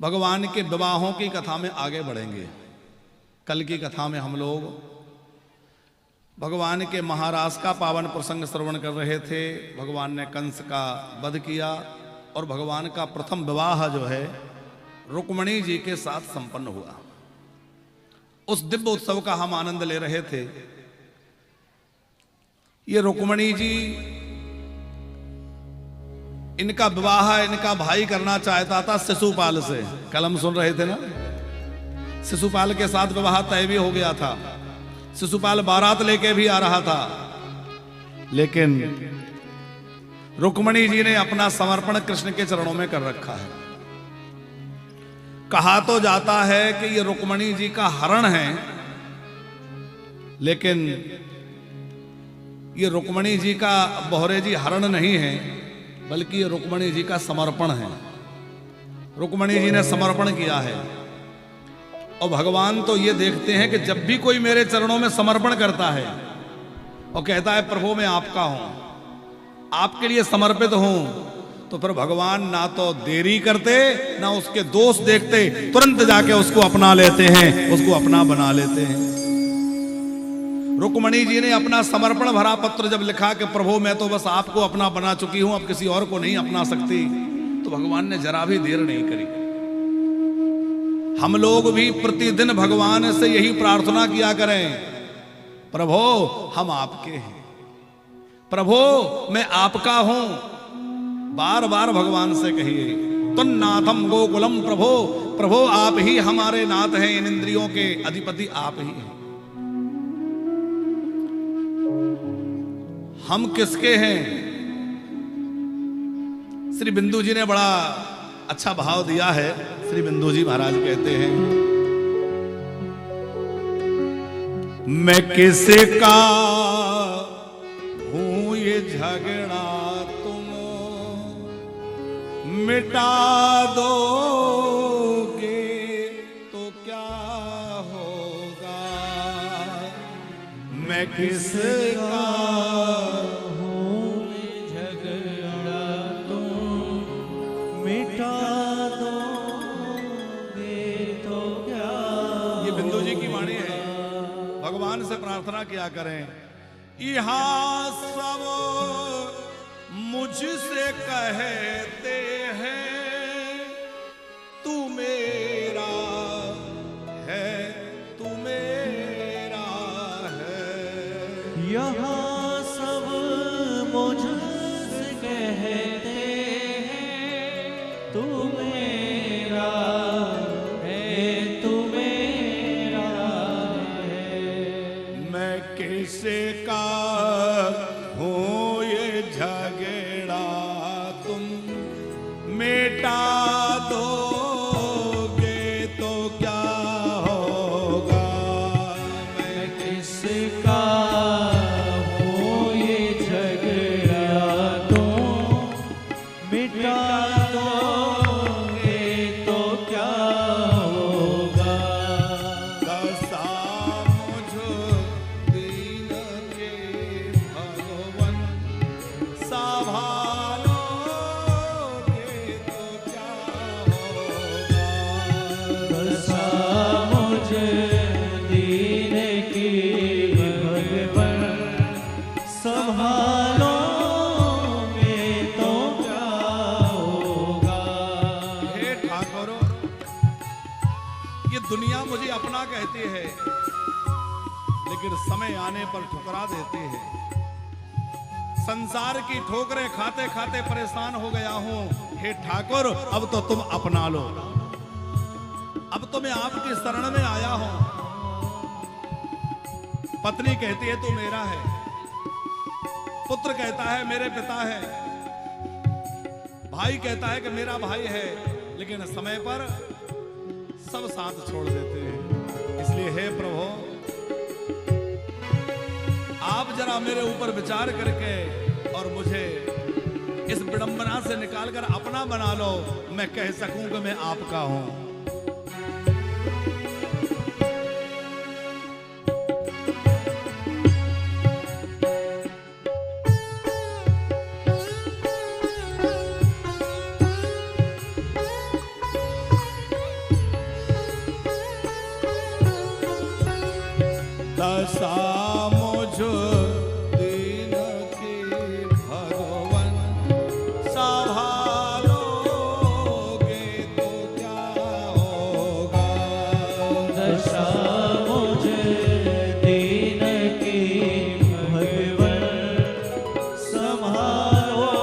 भगवान के विवाहों की कथा में आगे बढ़ेंगे। कल की कथा में हम लोग भगवान के महाराज का पावन प्रसंग श्रवण कर रहे थे। भगवान ने कंस का वध किया और भगवान का प्रथम विवाह जो है रुक्मिणी जी के साथ संपन्न हुआ। उस दिव्य उत्सव का हम आनंद ले रहे थे। ये रुक्मिणी जी, इनका विवाह इनका भाई करना चाहता था शिशुपाल से। कल हम सुन रहे थे ना, शिशुपाल के साथ विवाह तय भी हो गया था। शिशुपाल बारात लेके भी आ रहा था, लेकिन रुक्मिणी जी ने अपना समर्पण कृष्ण के चरणों में कर रखा है। कहा तो जाता है कि ये रुक्मिणी जी का हरण है, लेकिन ये रुक्मिणी जी का बोहरे जी हरण नहीं है, बल्कि ये रुक्मिणी जी का समर्पण है। रुक्मिणी जी ने समर्पण किया है। और भगवान तो ये देखते हैं कि जब भी कोई मेरे चरणों में समर्पण करता है और कहता है प्रभु मैं आपका हूं, आपके लिए समर्पित हूं, तो फिर भगवान ना तो देरी करते ना उसके दोष देखते, तुरंत जाके उसको अपना लेते हैं, उसको अपना बना लेते हैं। रुक्मिणी जी ने अपना समर्पण भरा पत्र जब लिखा कि प्रभु मैं तो बस आपको अपना बना चुकी हूं, अब किसी और को नहीं अपना सकती, तो भगवान ने जरा भी देर नहीं करी। हम लोग भी प्रतिदिन भगवान से यही प्रार्थना किया करें, प्रभु हम आपके हैं, प्रभु मैं आपका हूं। बार बार भगवान से कहिए तन्नाथम गोकुलम प्रभो, प्रभो आप ही हमारे नाथ हैं, इन इंद्रियों के अधिपति आप ही हैं। हम किसके हैं? श्री बिंदु जी ने बड़ा अच्छा भाव दिया है। श्री बिंदु जी महाराज कहते हैं, मैं किसका हूं ये झगड़ा मिटा दोगे तो क्या होगा, मैं किसका हूँ झगड़ा तुम मिटा दोगे तो क्या। ये बिंदु जी की वाणी है। भगवान से प्रार्थना किया करें, यहाँ सब मुझसे कहते हैं तू मेरा है, तू मेरा है। यहाँ सब मुझसे कहते हैं तू मेरा है, तू मेरा है। मैं किसे का हूँ ये झगड़ा तुम मिटा दोगे तो क्या होगा, मैं किसका हूँ ये झगड़ा तुम मिटा दोगे तो क्या होगा। दशा मुझ दीन के भगवन संभालोगे तो क्या होगा। दशा मुझे दीन की भगवन संभालोगे तो क्या होगा। हे ठाकुर, ये दुनिया मुझे अपना कहती है, लेकिन समय आने पर ठुकरा देती है। संसार की ठोकरें खाते खाते परेशान हो गया हूं। हे ठाकुर अब तो तुम अपना लो, अब तो मैं आपकी शरण में आया हूं। पत्नी कहती है तू मेरा है, पुत्र कहता है मेरे पिता है, भाई कहता है कि मेरा भाई है, लेकिन समय पर सब साथ छोड़ देते हैं। इसलिए हे प्रभु आप जरा मेरे ऊपर विचार करके और मुझे इस विडंबना से निकालकर अपना बना लो, मैं कह सकूं कि मैं आपका हूं। दशा मुझ दीन की भगवन संभालोगे तो क्या होगा। दशा मुझे दीन की भगवन संभालोगे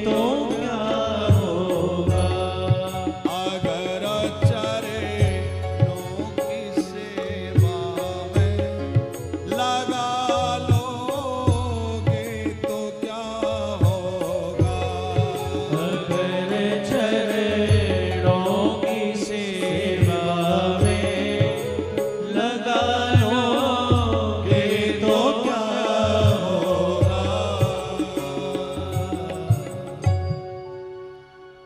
तो क्या होगा। अगर चरणों की सेवा में लगा लोगे तो क्या होगा। अगर चरणों की सेवा में लगा लोगे तो क्या होगा।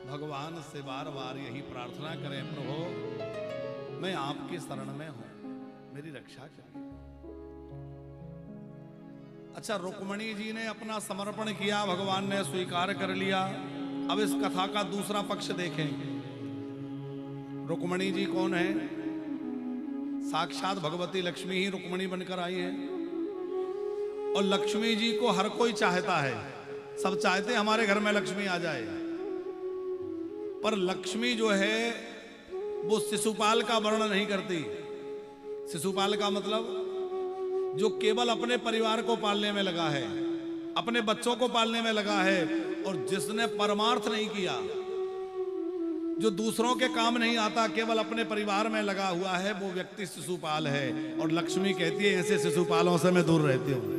भगवान से बार बार यही प्रार्थना करें, प्रभु मैं आपकी शरण में हूं, मेरी रक्षा करिए। अच्छा, रुक्मणी जी ने अपना समर्पण किया, भगवान ने स्वीकार कर लिया। अब इस कथा का दूसरा पक्ष देखें। रुक्मणी जी कौन है? साक्षात भगवती लक्ष्मी ही रुक्मणी बनकर आई है। और लक्ष्मी जी को हर कोई चाहता है, सब चाहते हैं हमारे घर में लक्ष्मी आ जाए। पर लक्ष्मी जो है वो शिशुपाल का वर्णन नहीं करती। शिशुपाल का मतलब जो केवल अपने परिवार को पालने में लगा है, अपने बच्चों को पालने में लगा है, और जिसने परमार्थ नहीं किया, जो दूसरों के काम नहीं आता, केवल अपने परिवार में लगा हुआ है, वो व्यक्ति शिशुपाल है। और लक्ष्मी कहती है ऐसे शिशुपालों से मैं दूर रहती हूं।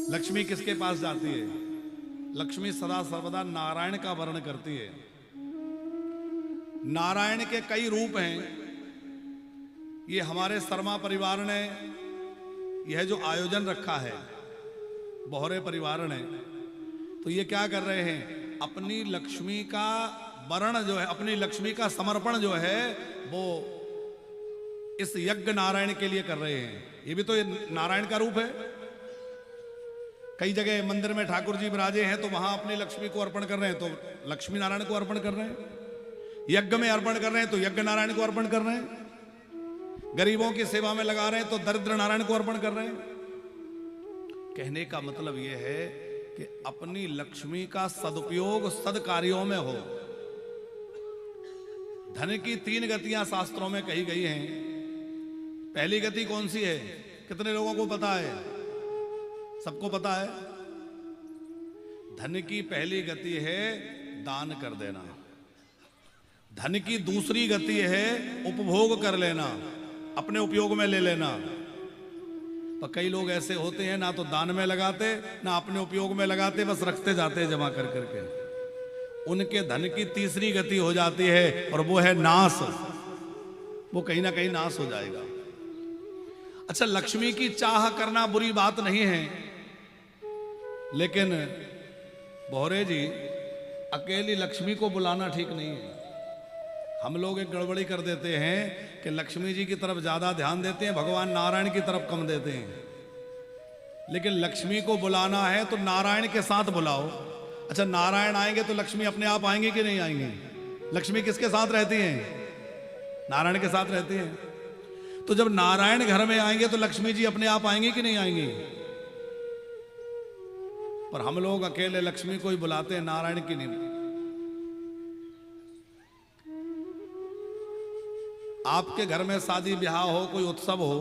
लक्ष्मी किसके पास जाती है? लक्ष्मी सदा सर्वदा नारायण का वर्ण करती है। नारायण के कई रूप हैं। ये हमारे शर्मा परिवार ने यह जो आयोजन रखा है, बोहरे परिवार ने, तो ये क्या कर रहे हैं? अपनी लक्ष्मी का वर्ण जो है, अपनी लक्ष्मी का समर्पण जो है, वो इस यज्ञ नारायण के लिए कर रहे हैं। ये भी तो ये नारायण का रूप है। कई जगह मंदिर में ठाकुर जी विराजे हैं, तो वहां अपनी लक्ष्मी को अर्पण कर रहे हैं, तो लक्ष्मी नारायण को अर्पण कर रहे हैं। यज्ञ में अर्पण कर रहे हैं, तो यज्ञ नारायण को अर्पण कर रहे हैं। गरीबों की सेवा में लगा रहे हैं, तो दरिद्र नारायण को अर्पण कर रहे हैं। कहने का मतलब यह है कि अपनी लक्ष्मी का सदुपयोग सदकार्यों में हो। धन की 3 गतियां शास्त्रों में कही गई हैं। पहली गति कौन सी है? कितने लोगों को पता है? सबको पता है। धन की पहली गति है दान कर देना। धन की दूसरी गति है उपभोग कर लेना, अपने उपयोग में ले लेना। तो कई लोग ऐसे होते हैं, ना तो दान में लगाते, ना अपने उपयोग में लगाते, बस रखते जाते जमा कर करके। उनके धन की तीसरी गति हो जाती है, और वो है नाश। वो कहीं ना कहीं नाश हो जाएगा। अच्छा, लक्ष्मी की चाह करना बुरी बात नहीं है, लेकिन बोहरे जी, अकेली लक्ष्मी को बुलाना ठीक नहीं है। हम लोग एक गड़बड़ी कर देते हैं कि लक्ष्मी जी की तरफ ज्यादा ध्यान देते हैं, भगवान नारायण की तरफ कम देते हैं। लेकिन लक्ष्मी को बुलाना है तो नारायण के साथ बुलाओ। अच्छा, नारायण आएंगे तो लक्ष्मी अपने आप आएंगे कि नहीं आएंगे? लक्ष्मी किसके साथ रहती हैं? नारायण के साथ रहती हैं। तो जब नारायण घर में आएंगे तो लक्ष्मी जी अपने आप आएंगे कि नहीं आएंगे? पर हम लोग अकेले लक्ष्मी को ही बुलाते हैं, नारायण की नहीं। आपके घर में शादी ब्याह हो, कोई उत्सव हो,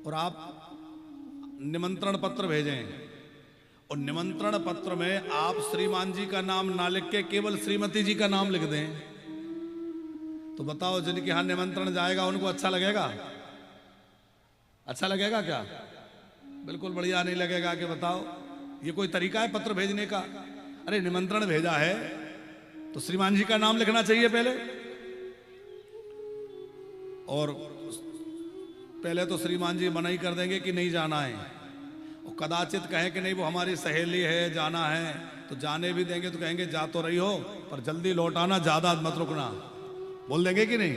और आप निमंत्रण पत्र भेजें, और निमंत्रण पत्र में आप श्रीमान जी का नाम ना लिख के केवल श्रीमती जी का नाम लिख दें, तो बताओ जिनके यहां निमंत्रण जाएगा उनको अच्छा लगेगा? अच्छा लगेगा क्या? बिल्कुल बढ़िया नहीं लगेगा। कि बताओ, ये कोई तरीका है पत्र भेजने का? अरे निमंत्रण भेजा है तो श्रीमान जी का नाम लिखना चाहिए पहले। और पहले तो श्रीमान जी मना ही कर देंगे कि नहीं जाना है, और कदाचित कहें कि नहीं वो हमारी सहेली है, जाना है, तो जाने भी देंगे तो कहेंगे जा तो रही हो पर जल्दी लौट आना, ज्यादा मत रुकना, बोल देंगे कि नहीं?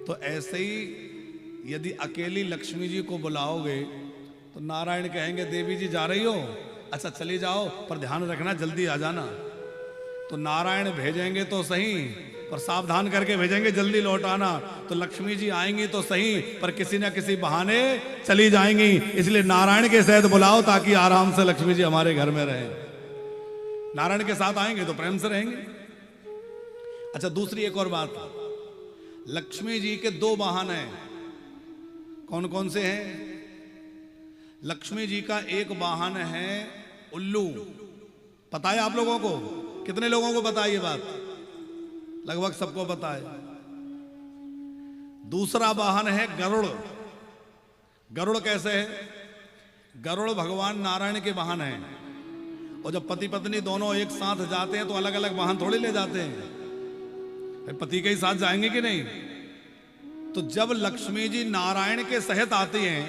तो ऐसे ही यदि अकेली लक्ष्मी जी को बुलाओगे तो नारायण कहेंगे देवी जी जा रही हो, अच्छा चली जाओ पर ध्यान रखना जल्दी आ जाना। तो नारायण भेजेंगे तो सही, पर सावधान करके भेजेंगे, जल्दी लौट आना। तो लक्ष्मी जी आएंगी तो सही, पर किसी न किसी बहाने चली जाएंगी। इसलिए नारायण के सहित बुलाओ ताकि आराम से लक्ष्मी जी हमारे घर में रहे। नारायण के साथ आएंगे तो प्रेम से रहेंगे। अच्छा, दूसरी एक और बात, लक्ष्मी जी के दो वाहन हैं। कौन कौन से हैं? लक्ष्मी जी का एक वाहन है उल्लू। पता है आप लोगों को? कितने लोगों को पता है ये बात? लगभग सबको पता है। दूसरा वाहन है गरुड़। गरुड़ कैसे है? गरुड़ भगवान नारायण के वाहन है। और जब पति पत्नी दोनों एक साथ जाते हैं तो अलग अलग वाहन थोड़े ले जाते हैं, पति के ही साथ जाएंगे कि नहीं? तो जब लक्ष्मी जी नारायण के सहित आती हैं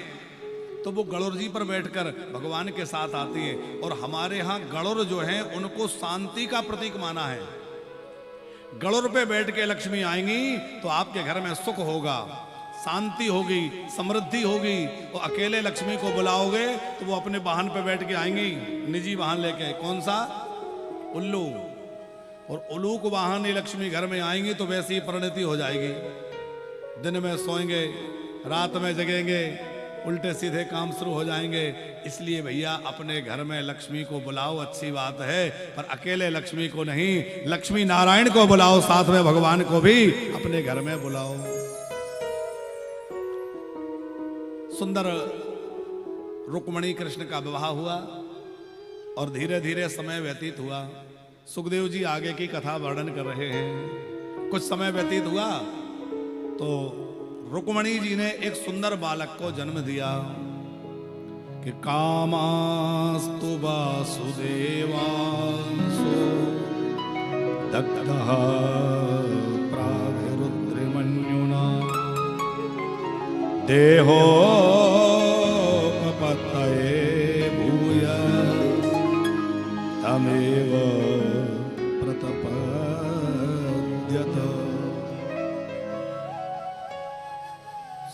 तो वो गरुड़ जी पर बैठकर भगवान के साथ आती है। और हमारे यहाँ गरुड़ जो है उनको शांति का प्रतीक माना है। गरुड़ पे बैठ के लक्ष्मी आएंगी तो आपके घर में सुख होगा, शांति होगी, समृद्धि होगी। और अकेले लक्ष्मी को बुलाओगे तो वो अपने वाहन पे बैठ के आएंगी, निजी वाहन लेके। कौन सा? उल्लू। और उल्लू को वाहन ही लक्ष्मी घर में आएंगी तो वैसी ही परिणति हो जाएगी। दिन में सोएंगे, रात में जगेंगे, उल्टे सीधे काम शुरू हो जाएंगे। इसलिए भैया अपने घर में लक्ष्मी को बुलाओ, अच्छी बात है, पर अकेले लक्ष्मी को नहीं, लक्ष्मी नारायण को बुलाओ, साथ में भगवान को भी अपने घर में बुलाओ। सुंदर रुक्मणी कृष्ण का विवाह हुआ और धीरे धीरे समय व्यतीत हुआ। सुखदेव जी आगे की कथा वर्णन कर रहे हैं। कुछ समय व्यतीत हुआ तो रुक्मणी जी ने एक सुंदर बालक को जन्म दिया कि कामास्तु वासुदेवांसो दग्धः प्रागरुद्रमन्युना देहो पतये भूय तमेव प्रतपद्यत।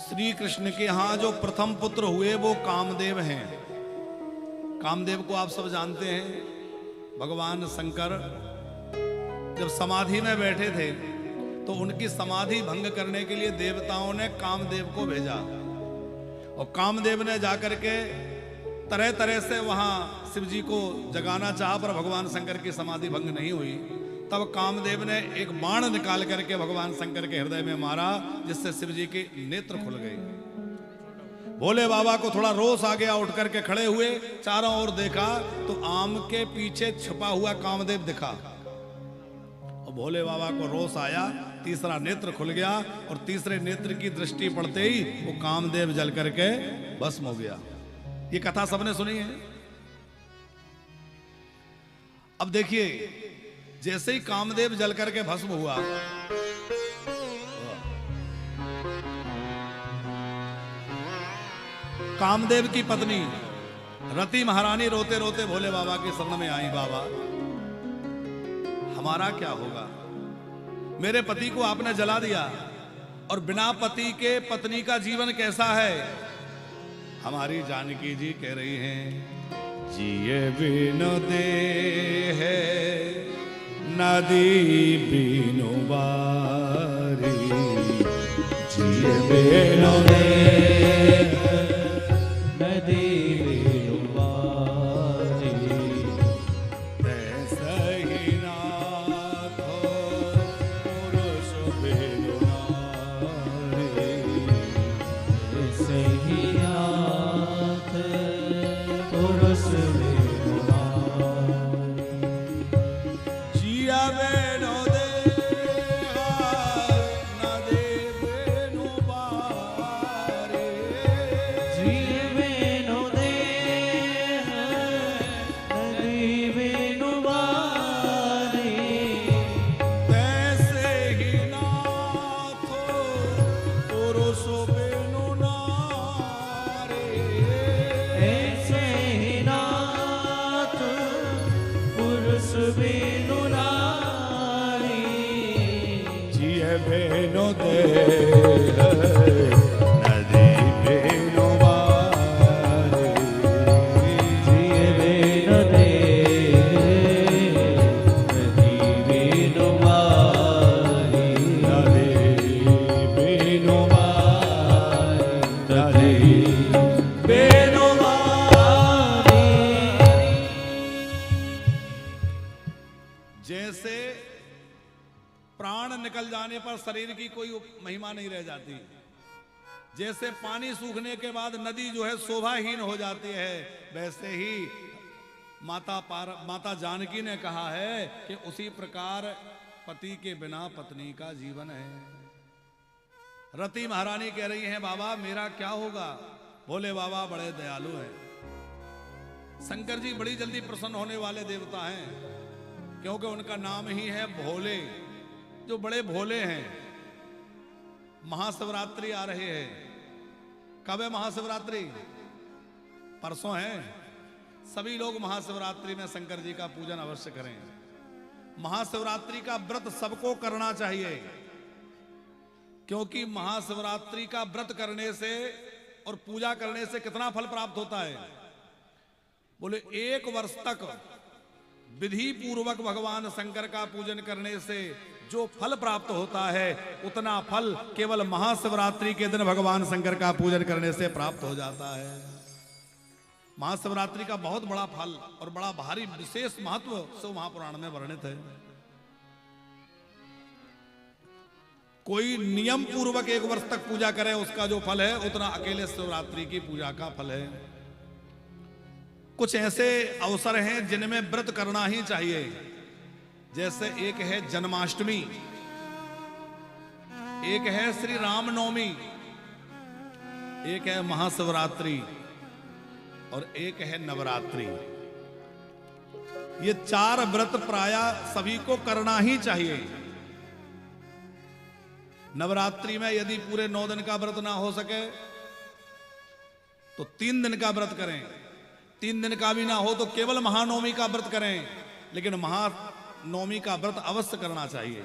श्री कृष्ण के यहाँ जो प्रथम पुत्र हुए वो कामदेव हैं। कामदेव को आप सब जानते हैं। भगवान शंकर जब समाधि में बैठे थे तो उनकी समाधि भंग करने के लिए देवताओं ने कामदेव को भेजा। और कामदेव ने जाकर के तरह तरह से वहां शिव जी को जगाना चाहा, पर भगवान शंकर की समाधि भंग नहीं हुई। तब कामदेव ने एक बाण निकाल करके भगवान शंकर के हृदय में मारा, जिससे शिव जी के नेत्र खुल गए। भोले बाबा को थोड़ा रोष आ गया, उठ करके खड़े हुए, चारों ओर देखा तो आम के पीछे छुपा हुआ कामदेव दिखा। और भोले बाबा को रोष आया, तीसरा नेत्र खुल गया और तीसरे नेत्र की दृष्टि पड़ते ही वो कामदेव जल करके भस्म हो गया। ये कथा सबने सुनी है। अब देखिए, जैसे ही कामदेव जल करके भस्म हुआ, कामदेव की पत्नी रति महारानी रोते रोते भोले बाबा के शरण में आई। बाबा, हमारा क्या होगा? मेरे पति को आपने जला दिया और बिना पति के पत्नी का जीवन कैसा है? हमारी जानकी जी कह रही हैं, जिए बिनु दे है नदी बिनु बारी, जिए बिनु दे नदी बिनु बारी, ऐसा ही नाथ पुरुष बिनु नारी, ऐसे ही नाथ पुरुष बिनु नारी, जिया बिनु देहा नदी बिनु बारी, जिए बिनु देह नदी बिनु बारी, तैसे ही नाथ पुरुष बिनु नारी, ऐसे ही नाथ पुरुष बिनु नारी, जिए बिनु देह नदी बिनु बारी, जिए बिनु देह नदी बिनु बारी, प्राण निकल जाने पर शरीर की कोई महिमा नहीं रह जाती। जैसे पानी सूखने के बाद नदी जो है शोभाहीन हो जाती है, वैसे ही माता जानकी ने कहा है कि उसी प्रकार पति के बिना पत्नी का जीवन है। रति महारानी कह रही हैं, बाबा मेरा क्या होगा? भोले बाबा बड़े दयालु हैं। शंकर जी बड़ी जल्दी प्रसन्न होने वाले देवता हैं, क्योंकि उनका नाम ही है भोले, जो बड़े भोले हैं। महाशिवरात्रि आ रहे हैं। कब है महाशिवरात्रि? परसों है। सभी लोग महाशिवरात्रि में शंकर जी का पूजन अवश्य करें। महाशिवरात्रि का व्रत सबको करना चाहिए, क्योंकि महाशिवरात्रि का व्रत करने से और पूजा करने से कितना फल प्राप्त होता है? बोले 1 वर्ष तक विधि पूर्वक भगवान शंकर का पूजन करने से जो फल प्राप्त होता है, उतना फल केवल महाशिवरात्रि के दिन भगवान शंकर का पूजन करने से प्राप्त हो जाता है। महाशिवरात्रि का बहुत बड़ा फल और बड़ा भारी विशेष महत्व शिव महापुराण में वर्णित है। कोई नियम पूर्वक 1 वर्ष तक पूजा करे, उसका जो फल है उतना अकेले शिवरात्रि की पूजा का फल है। कुछ ऐसे अवसर हैं जिनमें व्रत करना ही चाहिए, जैसे एक है जन्माष्टमी, एक है श्री रामनवमी, एक है महाशिवरात्रि और एक है नवरात्रि। ये 4 व्रत प्रायः सभी को करना ही चाहिए। नवरात्रि में यदि पूरे 9 दिन का व्रत ना हो सके तो 3 दिन का व्रत करें। 3 दिन का भी ना हो तो केवल महानवमी का व्रत करें, लेकिन महानवमी का व्रत अवश्य करना चाहिए।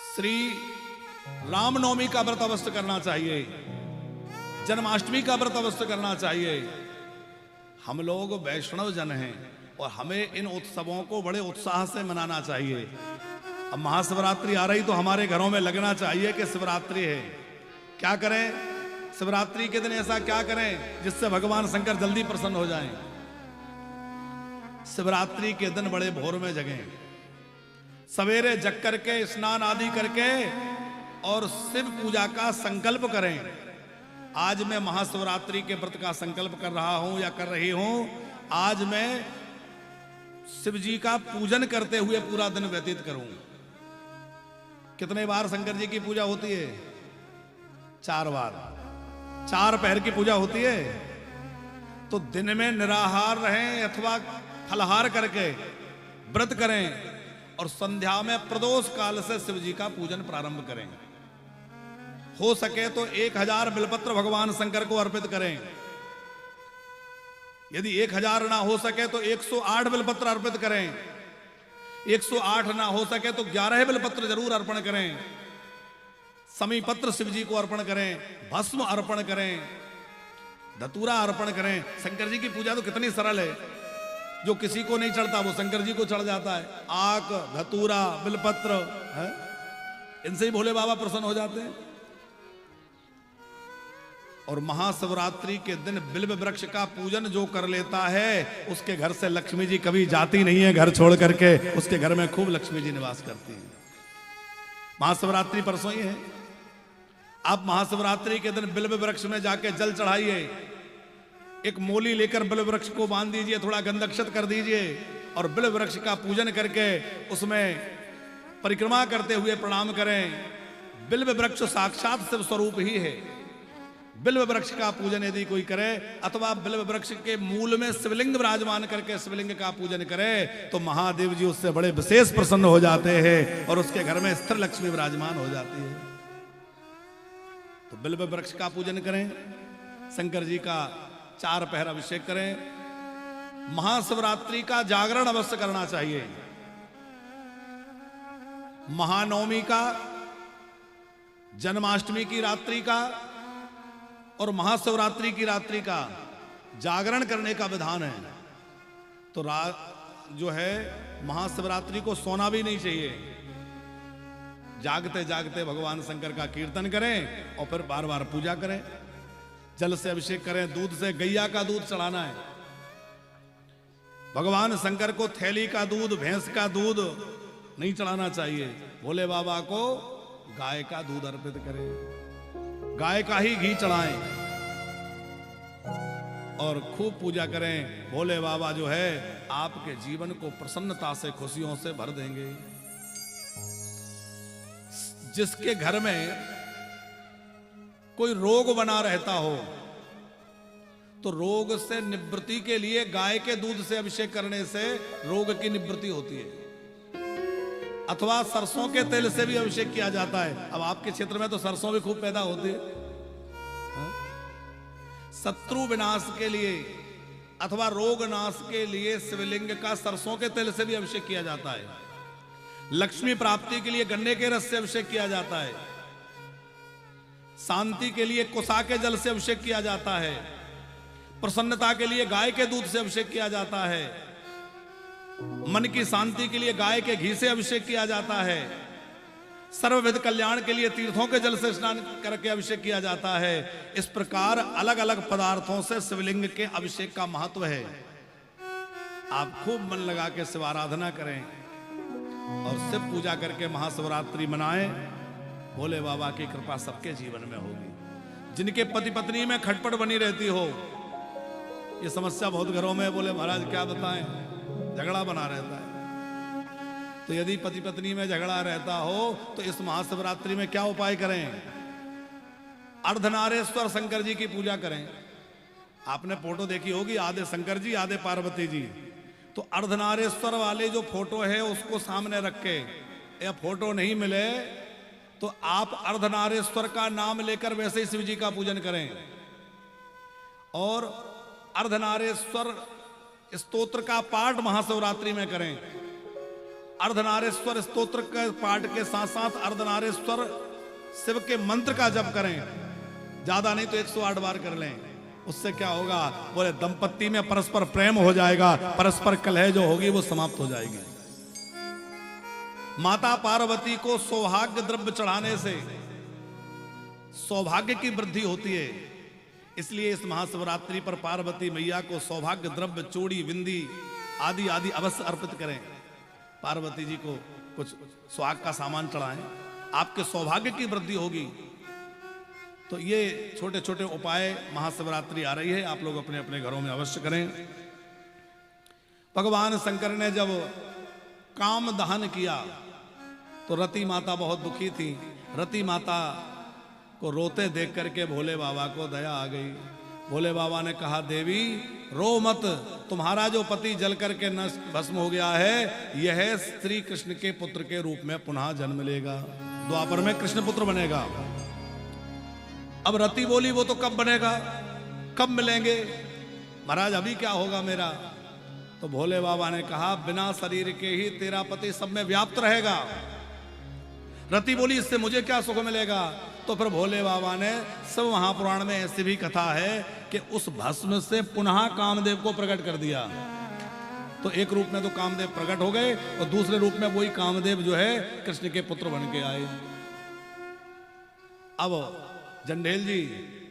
श्री रामनवमी का व्रत अवश्य करना चाहिए। जन्माष्टमी का व्रत अवश्य करना चाहिए। हम लोग वैष्णव जन हैं और हमें इन उत्सवों को बड़े उत्साह से मनाना चाहिए। अब महाशिवरात्रि आ रही तो हमारे घरों में लगना चाहिए कि शिवरात्रि है। क्या करें? शिवरात्रि के दिन ऐसा क्या करें जिससे भगवान शंकर जल्दी प्रसन्न हो जाएं? शिवरात्रि के दिन बड़े भोर में जगें, सवेरे जग करके स्नान आदि करके और शिव पूजा का संकल्प करें। आज मैं महाशिवरात्रि के व्रत का संकल्प कर रहा हूं या कर रही हूं। आज मैं शिव जी का पूजन करते हुए पूरा दिन व्यतीत करूं। कितने बार शंकर जी की पूजा होती है? 4 बार। 4 पहर की पूजा होती है। तो दिन में निराहार रहें अथवा फलहार करके व्रत करें और संध्या में प्रदोष काल से शिव जी का पूजन प्रारंभ करें। हो सके तो 1000 बिलपत्र भगवान शंकर को अर्पित करें। यदि 1000 ना हो सके तो 108 बिलपत्र अर्पित करें। 108 ना हो सके तो 11 बिलपत्र जरूर अर्पण करें। समीपत्र शिव जी को अर्पण करें, भस्म अर्पण करें, धतूरा अर्पण करें। शंकर जी की पूजा तो कितनी सरल है, जो किसी को नहीं चढ़ता वो शंकर जी को चढ़ जाता है। आक, धतूरा, बिलपत्र है, इनसे ही भोले बाबा प्रसन्न हो जाते हैं। और महाशिवरात्रि के दिन बिल्व वृक्ष का पूजन जो कर लेता है, उसके घर से लक्ष्मी जी कभी जाती नहीं है। घर छोड़ करके उसके घर में खूब लक्ष्मी जी निवास करती हैं। महाशिवरात्रि परसों ही है। आप महाशिवरात्रि के दिन बिल्व वृक्ष में जाके जल चढ़ाइए। एक मोली लेकर बिल्व वृक्ष को बांध दीजिए, थोड़ा गंधक्षत कर दीजिए और बिल्व वृक्ष का पूजन करके उसमें परिक्रमा करते हुए प्रणाम करें। बिल्व वृक्ष साक्षात शिव स्वरूप ही है। बिल्व वृक्ष का पूजन यदि कोई करे अथवा बिल्व वृक्ष के मूल में शिवलिंग विराजमान करके शिवलिंग का पूजन करे तो महादेव जी उससे बड़े विशेष प्रसन्न हो जाते हैं और उसके घर में स्थिर लक्ष्मी विराजमान हो जाती है। तो बिल्व वृक्ष का पूजन करें, शंकर जी का 4 पहर अभिषेक करें। महाशिवरात्रि का जागरण अवश्य करना चाहिए। महानवमी का, जन्माष्टमी की रात्रि का और महाशिवरात्रि की रात्रि का जागरण करने का विधान है। तो जो है महाशिवरात्रि को सोना भी नहीं चाहिए। जागते जागते भगवान शंकर का कीर्तन करें और फिर बार बार पूजा करें। जल से अभिषेक करें, दूध से, गैया का दूध चढ़ाना है। भगवान शंकर को थैली का दूध, भैंस का दूध नहीं चढ़ाना चाहिए। भोले बाबा को गाय का दूध अर्पित करें, गाय का ही घी चढ़ाएं और खूब पूजा करें। भोले बाबा जो है आपके जीवन को प्रसन्नता से, खुशियों से भर देंगे। जिसके घर में कोई रोग बना रहता हो तो रोग से निवृत्ति के लिए गाय के दूध से अभिषेक करने से रोग की निवृत्ति होती है। अथवा सरसों के तेल से भी अभिषेक किया जाता है। अब आपके क्षेत्र में तो सरसों भी खूब पैदा होती है। शत्रु विनाश के लिए अथवा रोग नाश के लिए शिवलिंग का सरसों के तेल से भी अभिषेक किया जाता है। लक्ष्मी प्राप्ति के लिए गन्ने के रस से अभिषेक किया जाता है। शांति के लिए कुसा के जल से अभिषेक किया जाता है। प्रसन्नता के लिए गाय के दूध से अभिषेक किया जाता है। मन की शांति के लिए गाय के घी से अभिषेक किया जाता है। सर्वविध कल्याण के लिए तीर्थों के जल से स्नान करके अभिषेक किया जाता है। इस प्रकार अलग अलग पदार्थों से शिवलिंग के अभिषेक का महत्व है। आप खूब मन लगा के शिव आराधना करें और शिव पूजा करके महाशिवरात्रि मनाएं। भोले बाबा की कृपा सबके जीवन में होगी। जिनके पति पत्नी में खटपट बनी रहती हो, ये समस्या बहुत घरों में, बोले महाराज क्या बताएं, झगड़ा बना रहता है। तो यदि पति पत्नी में झगड़ा रहता हो तो इस महाशिवरात्रि में क्या उपाय करें? अर्धनारेश्वर शंकर जी की पूजा करें। आपने फोटो देखी होगी, आधे शंकर जी आधे पार्वती जी। तो अर्धनारेश्वर वाले जो फोटो है उसको सामने रख के, या फोटो नहीं मिले तो आप अर्धनारेश्वर का नाम लेकर वैसे ही शिव जी का पूजन करें। और अर्धनारेश्वर स्तोत्र का पाठ महाशिवरात्रि में करें। अर्धनारेश्वर स्तोत्र के पाठ के साथ साथ अर्धनारेश्वर शिव के मंत्र का जप करें। ज्यादा नहीं तो 108 बार कर लें। उससे क्या होगा? बोले दंपत्ति में परस्पर प्रेम हो जाएगा, परस्पर कलह जो होगी वो समाप्त हो जाएगी। माता पार्वती को सौभाग्य द्रव्य चढ़ाने से सौभाग्य की वृद्धि होती है। इसलिए इस महाशिवरात्रि पर पार्वती मैया को सौभाग्य द्रव्य, चूड़ी, बिंदी आदि आदि अवश्य अर्पित करें। पार्वती जी को कुछ सुहाग का सामान चढ़ाएं, आपके सौभाग्य की वृद्धि होगी। तो ये छोटे छोटे उपाय महाशिवरात्रि आ रही है, आप लोग अपने अपने घरों में अवश्य करें। भगवान शंकर ने जब काम दहन किया तो रति माता बहुत दुखी थी। रति माता को रोते देख करके भोले बाबा को दया आ गई। भोले बाबा ने कहा, देवी रो मत, तुम्हारा जो पति जल करके नष्ट भस्म हो गया है, यह श्री कृष्ण के पुत्र के रूप में पुनः जन्म लेगा, द्वापर में कृष्ण पुत्र बनेगा। अब रति बोली, वो तो कब बनेगा, कब मिलेंगे महाराज, अभी क्या होगा मेरा? तो भोले बाबा ने कहा, बिना शरीर के ही तेरा पति सब में व्याप्त रहेगा। रति बोली, इससे मुझे क्या सुख मिलेगा? तो फिर भोले बाबा ने, सब महापुराण में ऐसी भी कथा है कि उस भस्म से पुनः कामदेव को प्रकट कर दिया। तो एक रूप में तो कामदेव प्रकट हो गए और दूसरे रूप में वही कामदेव जो है कृष्ण के पुत्र बन के आए। अब जंडेल जी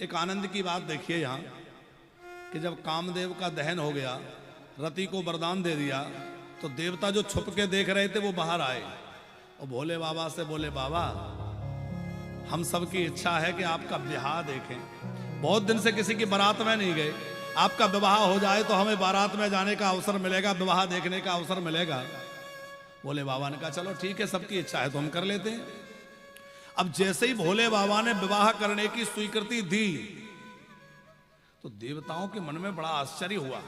एक आनंद की बात देखिए यहाँ कि जब कामदेव का दहन हो गया, रति को वरदान दे दिया, तो देवता जो छुप के देख रहे थे वो बाहर आए और भोले बाबा से बोले, बाबा हम सब की इच्छा है कि आपका विवाह देखें। बहुत दिन से किसी की बारात में नहीं गए, आपका विवाह हो जाए तो हमें बारात में जाने का अवसर मिलेगा, विवाह देखने का अवसर मिलेगा। भोले बाबा ने कहा, चलो ठीक है, सबकी इच्छा है तो हम कर लेते हैं। अब जैसे ही भोले बाबा ने विवाह करने की स्वीकृति दी तो देवताओं के मन में बड़ा आश्चर्य हुआ।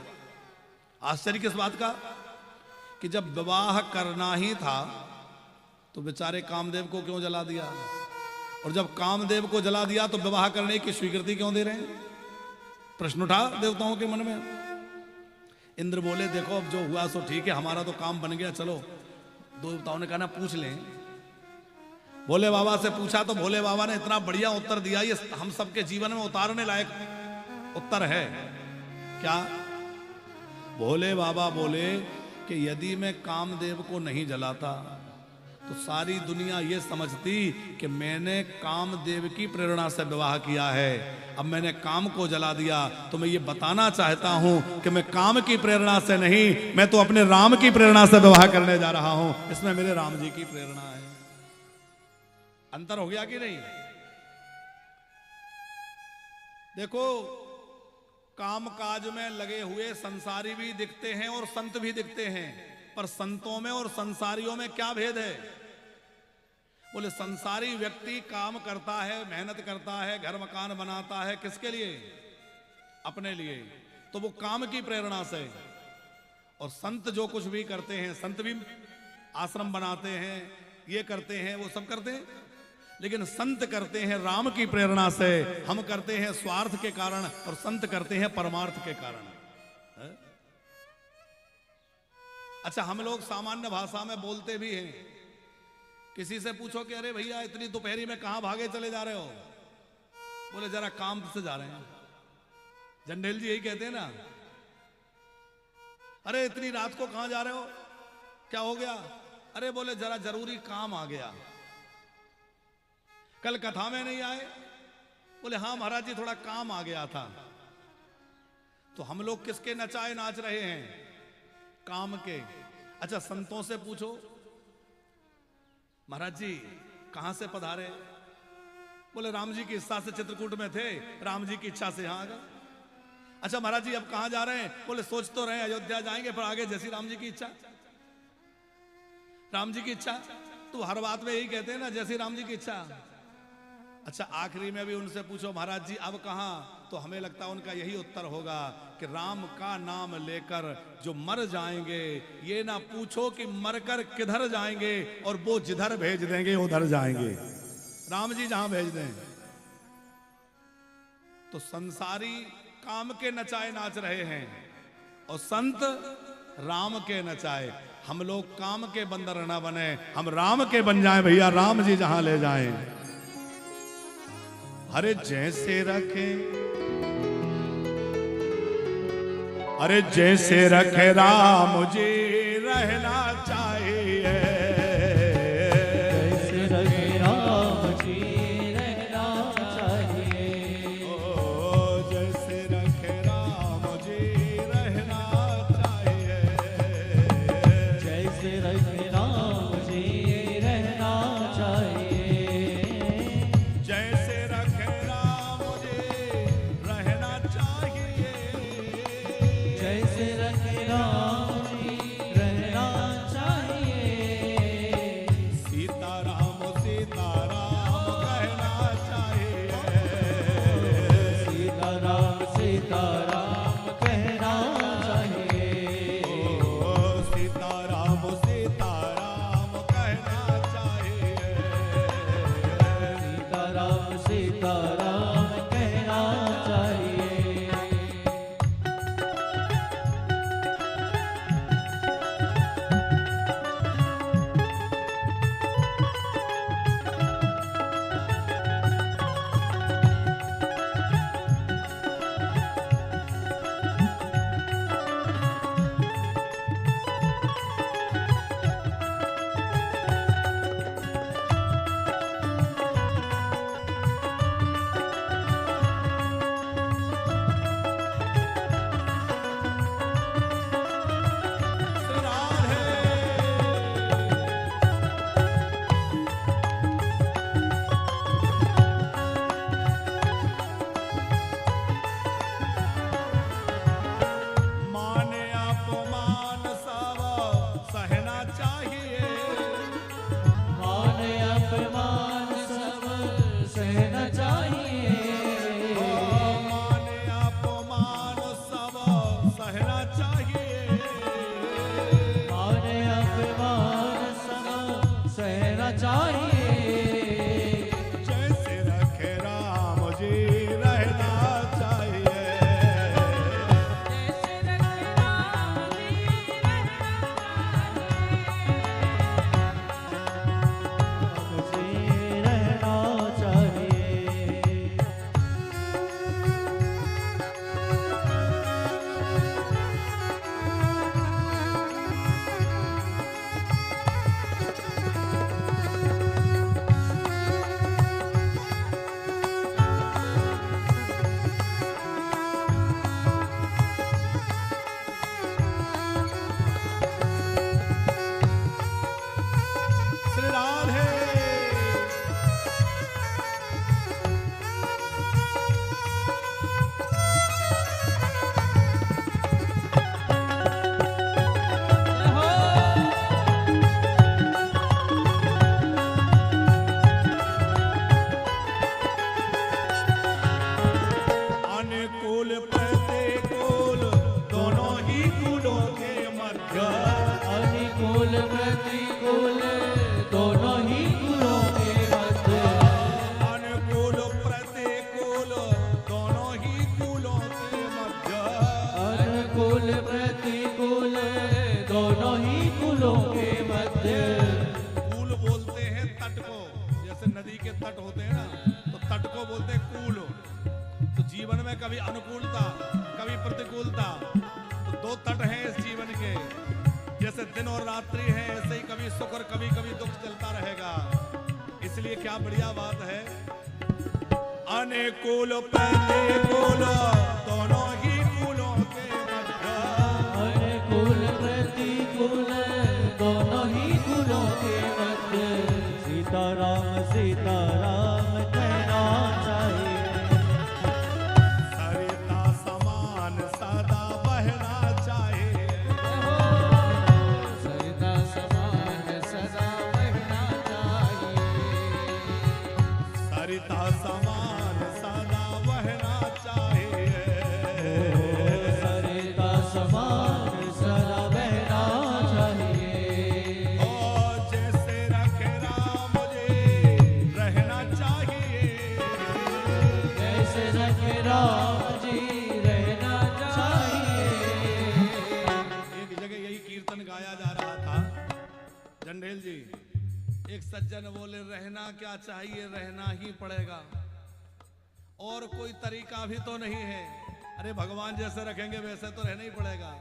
आश्चर्य किस बात का? कि जब विवाह करना ही था तो बेचारे कामदेव को क्यों जला दिया, और जब कामदेव को जला दिया तो विवाह करने की स्वीकृति क्यों दे रहे हैं? प्रश्न उठा देवताओं के मन में। इंद्र बोले, देखो अब जो हुआ सो ठीक है, हमारा तो काम बन गया, चलो। देवताओं ने कहा ना, पूछ लें। भोले बाबा से पूछा तो भोले बाबा ने इतना बढ़िया उत्तर दिया, ये हम सबके जीवन में उतारने लायक उत्तर है। क्या? भोले बाबा बोले कि यदि मैं कामदेव को नहीं जलाता तो सारी दुनिया ये समझती कि मैंने कामदेव की प्रेरणा से विवाह किया है। अब मैंने काम को जला दिया, तो मैं ये बताना चाहता हूं कि मैं काम की प्रेरणा से नहीं, मैं तो अपने राम की प्रेरणा से विवाह करने जा रहा हूं। इसमें मेरे राम जी की प्रेरणा है। अंतर हो गया कि नहीं? देखो, काम काज में लगे हुए संसारी भी दिखते हैं और संत भी दिखते हैं, पर संतों में और संसारियों में क्या भेद है? बोले संसारी व्यक्ति काम करता है, मेहनत करता है, घर मकान बनाता है, किसके लिए? अपने लिए, तो वो काम की प्रेरणा से। और संत जो कुछ भी करते हैं, संत भी आश्रम बनाते हैं, ये करते हैं, वो सब करते हैं, लेकिन संत करते हैं राम की प्रेरणा से। हम करते हैं स्वार्थ के कारण और संत करते हैं परमार्थ के कारण। है? अच्छा, हम लोग सामान्य भाषा में बोलते भी हैं। किसी से पूछो कि अरे भैया इतनी दोपहरी में कहां भागे चले जा रहे हो? बोले जरा काम से जा रहे हैं। जंडेल जी यही कहते हैं ना। अरे इतनी रात को कहां जा रहे हो? क्या हो गया? अरे बोले जरा जरूरी काम आ गया। कल कथा में नहीं आए? बोले हाँ महाराज जी थोड़ा काम आ गया था। तो हम लोग किसके नचाए नाच रहे हैं? काम के। अच्छा, संतों से पूछो, महाराज जी कहां से पधारे? बोले राम जी की इच्छा से चित्रकूट में थे, राम जी की इच्छा से यहां आ गए। अच्छा महाराज जी अब कहां जा रहे हैं? बोले सोच तो रहे अयोध्या जाएंगे, पर आगे जैसी राम जी की इच्छा। राम जी की इच्छा तो हर बात में यही कहते हैं ना, जैसी राम जी की इच्छा। अच्छा, आखिरी में भी उनसे पूछो महाराज जी अब कहां? तो हमें लगता है उनका यही उत्तर होगा कि राम का नाम लेकर जो मर जाएंगे, ये ना पूछो कि मरकर किधर जाएंगे, और वो जिधर भेज देंगे उधर जाएंगे। राम जी जहां भेज दें। तो संसारी काम के नचाए नाच रहे हैं और संत राम के नचाए। हम लोग काम के बंदर ना बने, हम राम के बन जाएं भैया, राम जी जहां ले जाएं। अरे जैसे रखे, अरे जैसे रखे राम जी रहना चाहिए। जैसे रखे राम जी रहना चाहिए। ओ जैसे रखे राम जी रहना चाहिए। जैसे रखे राम जी रहना चाहिए। जैसे रखे राम जी रहना चाहिए। जैसे रखे राम जी रहना चाहिए। सीताराम सीताराम कहना चाहिए। सीताराम सीताराम कहना चाहिए। ओ सीताराम सीताराम कहना चाहिए। सीताराम सीताराम कहना चाहिए। मान अपमान सब सहना चाहिए। मान अपमान सब सहना चाहिए। मान अपमान सब सहना चाहिए। मान अपमान सब सहना चाहिए। जैसे रखे राम जी रहना चाहिए। मुझे रहना चाहिए। के तट होते हैं ना, तो तट को बोलते हैं कूल। तो जीवन में कभी अनुकूलता कभी प्रतिकूलता, तो दो तट हैं इस जीवन के। जैसे दिन और रात्रि है, ऐसे ही कभी सुख और कभी कभी दुख चलता रहेगा। इसलिए क्या बढ़िया बात है, अनुकूल प्रतिकूल दोनों ही कूलों के मध्य, अनुकूल प्रतिकूल दोनों ही कुलों के मध्य सीताराम सीताराम कहना चाहिए। सरिता समान सदा बहना चाहिए, सरिता समान सदा बहना चाहिए। सरिता समान सदा बहना चाहिए, सरिता समान सदा बहना चाहिए। और जैसे रखे राम जी रहना चाहिए, जैसे रखे राम जी रहना चाहिए। एक जगह यही कीर्तन गाया जा रहा था, जंडेल जी। एक सज्जन बोले रहना क्या चाहिए, रहना ही पड़ेगा, और कोई तरीका भी तो नहीं है। अरे भगवान जैसे रखेंगे वैसे तो रहना ही पड़ेगा।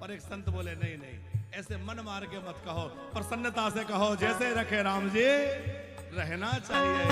पर एक संत बोले नहीं नहीं, ऐसे मन मार के मत कहो, प्रसन्नता से कहो, जैसे रखे राम जी रहना चाहिए।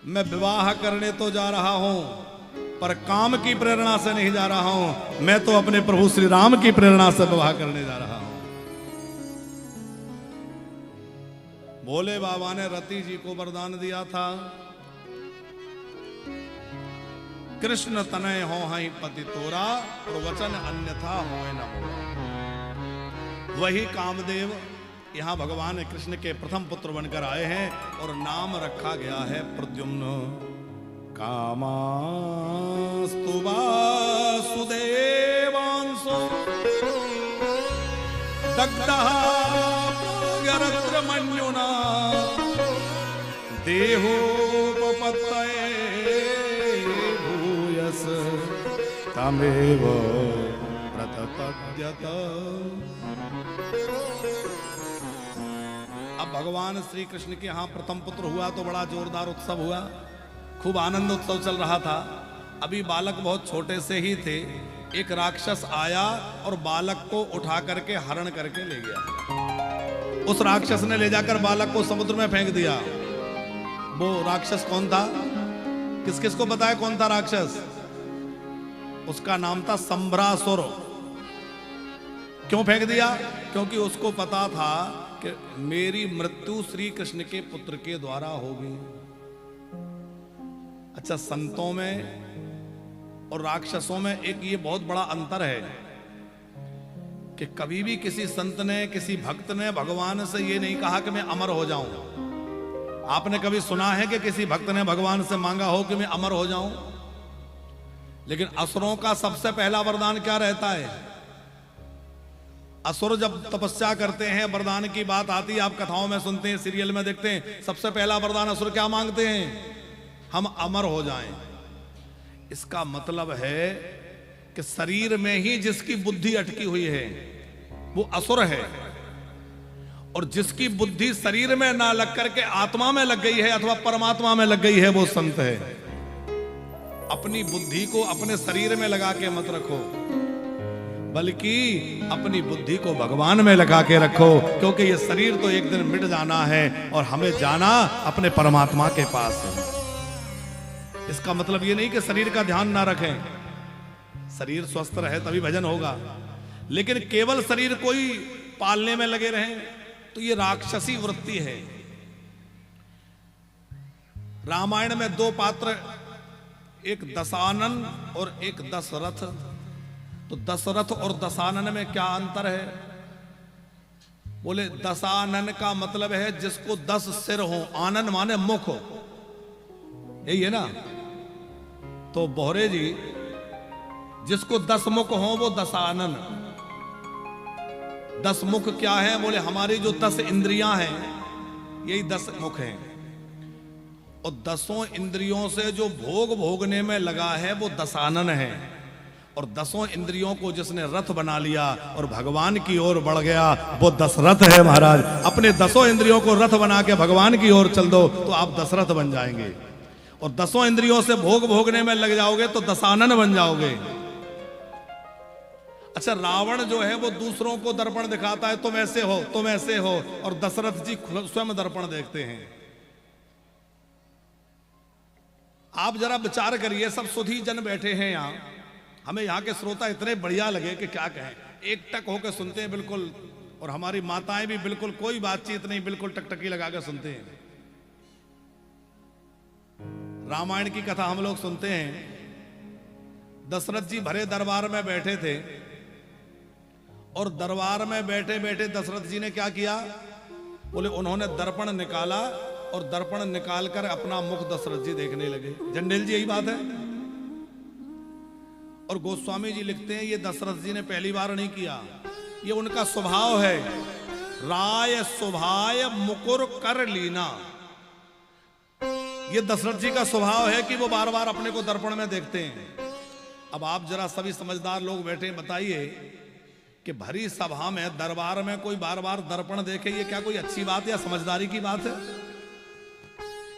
मैं विवाह करने तो जा रहा हूं, पर काम की प्रेरणा से नहीं जा रहा हूं। मैं तो अपने प्रभु श्री राम की प्रेरणा से विवाह करने जा रहा हूं। भोले बाबा ने रति जी को वरदान दिया था, कृष्ण तनय हो हई पति तोरा, और वचन अन्यथा होए न हो। वही कामदेव यहां भगवान कृष्ण के प्रथम पुत्र बनकर आए हैं और नाम रखा गया है प्रद्युम्न। कामास्तु वासुदेवांसो दग्धः अगरत्र मन्युना देहोपपत्तये भूयस तमेव प्रतपद्यत। अब भगवान श्री कृष्ण के यहाँ प्रथम पुत्र हुआ तो बड़ा जोरदार उत्सव हुआ, खूब आनंद उत्सव चल रहा था। अभी बालक बहुत छोटे से ही थे, एक राक्षस आया और बालक को उठा करके हरण करके ले गया। उस राक्षस ने ले जाकर बालक को समुद्र में फेंक दिया। वो राक्षस कौन था? किस किस को पता है कौन था राक्षस? उसका नाम था संभ्रासुर। क्यों फेंक दिया? क्योंकि उसको पता था कि मेरी मृत्यु श्री कृष्ण के पुत्र के द्वारा होगी। अच्छा, संतों में और राक्षसों में एक ये बहुत बड़ा अंतर है कि कभी भी किसी संत ने, किसी भक्त ने भगवान से ये नहीं कहा कि मैं अमर हो जाऊं। आपने कभी सुना है कि किसी भक्त ने भगवान से मांगा हो कि मैं अमर हो जाऊं? लेकिन असुरों का सबसे पहला वरदान क्या रहता है? असुर जब तपस्या करते हैं, वरदान की बात आती है, आप कथाओं में सुनते हैं, सीरियल में देखते हैं, सबसे पहला वरदान असुर क्या मांगते हैं? हम अमर हो जाएं। इसका मतलब है कि शरीर में ही जिसकी बुद्धि अटकी हुई है वो असुर है, और जिसकी बुद्धि शरीर में ना लग करके आत्मा में लग गई है अथवा परमात्मा में लग गई है वो संत है। अपनी बुद्धि को अपने शरीर में लगा के मत रखो, बल्कि अपनी बुद्धि को भगवान में लगा के रखो, क्योंकि ये शरीर तो एक दिन मिट जाना है और हमें जाना अपने परमात्मा के पास है। इसका मतलब ये नहीं कि शरीर का ध्यान ना रखें, शरीर स्वस्थ रहे तभी भजन होगा, लेकिन केवल शरीर को ही पालने में लगे रहें तो ये राक्षसी वृत्ति है। रामायण में दो पात्र, एक दशानन और एक दशरथ। तो दशरथ और दशानन में क्या अंतर है? बोले दशानन का मतलब है जिसको 10 सिर हो, आनन माने मुख हो, यही है ना। तो बोहरे जी जिसको 10 मुख हो वो दशानन। 10 मुख क्या है? बोले हमारी जो 10 इंद्रियां हैं यही 10 मुख हैं, और 10 इंद्रियों से जो भोग भोगने में लगा है वो दशानन है। और 10 इंद्रियों को जिसने रथ बना लिया और भगवान की ओर बढ़ गया वो दशरथ है महाराज। अपने 10 इंद्रियों को रथ बना के भगवान की ओर चल दो तो आप दशरथ बन जाएंगे, और 10 इंद्रियों से भोग भोगने में लग जाओगे तो दशानन बन जाओगे। अच्छा, रावण जो है वो दूसरों को दर्पण दिखाता है, तुम ऐसे हो, तुम ऐसे हो, और दशरथ जी स्वयं दर्पण देखते हैं। आप जरा विचार करिए, सब सुधी जन बैठे हैं यहाँ, हमें यहाँ के श्रोता इतने बढ़िया लगे कि क्या कहें, एक टक होकर सुनते हैं बिल्कुल, और हमारी माताएं भी बिल्कुल कोई बातचीत नहीं, बिल्कुल टकटकी लगा कर सुनते हैं। रामायण की कथा हम लोग सुनते हैं। दशरथ जी भरे दरबार में बैठे थे, और दरबार में बैठे बैठे दशरथ जी ने क्या किया? बोले उन्होंने दर्पण निकाला, और दर्पण निकालकर अपना मुख दशरथ जी देखने लगे। जंडेल जी यही बात है। और गोस्वामी जी लिखते हैं ये दशरथ जी ने पहली बार नहीं किया, ये उनका स्वभाव है। राय स्वभाव मुकुर कर लीना, ये दशरथ जी का स्वभाव है कि वो बार बार अपने को दर्पण में देखते हैं। अब आप जरा सभी समझदार लोग बैठे हैं, बताइए कि भरी सभा में दरबार में कोई बार बार दर्पण देखे, ये क्या कोई अच्छी बात या समझदारी की बात है?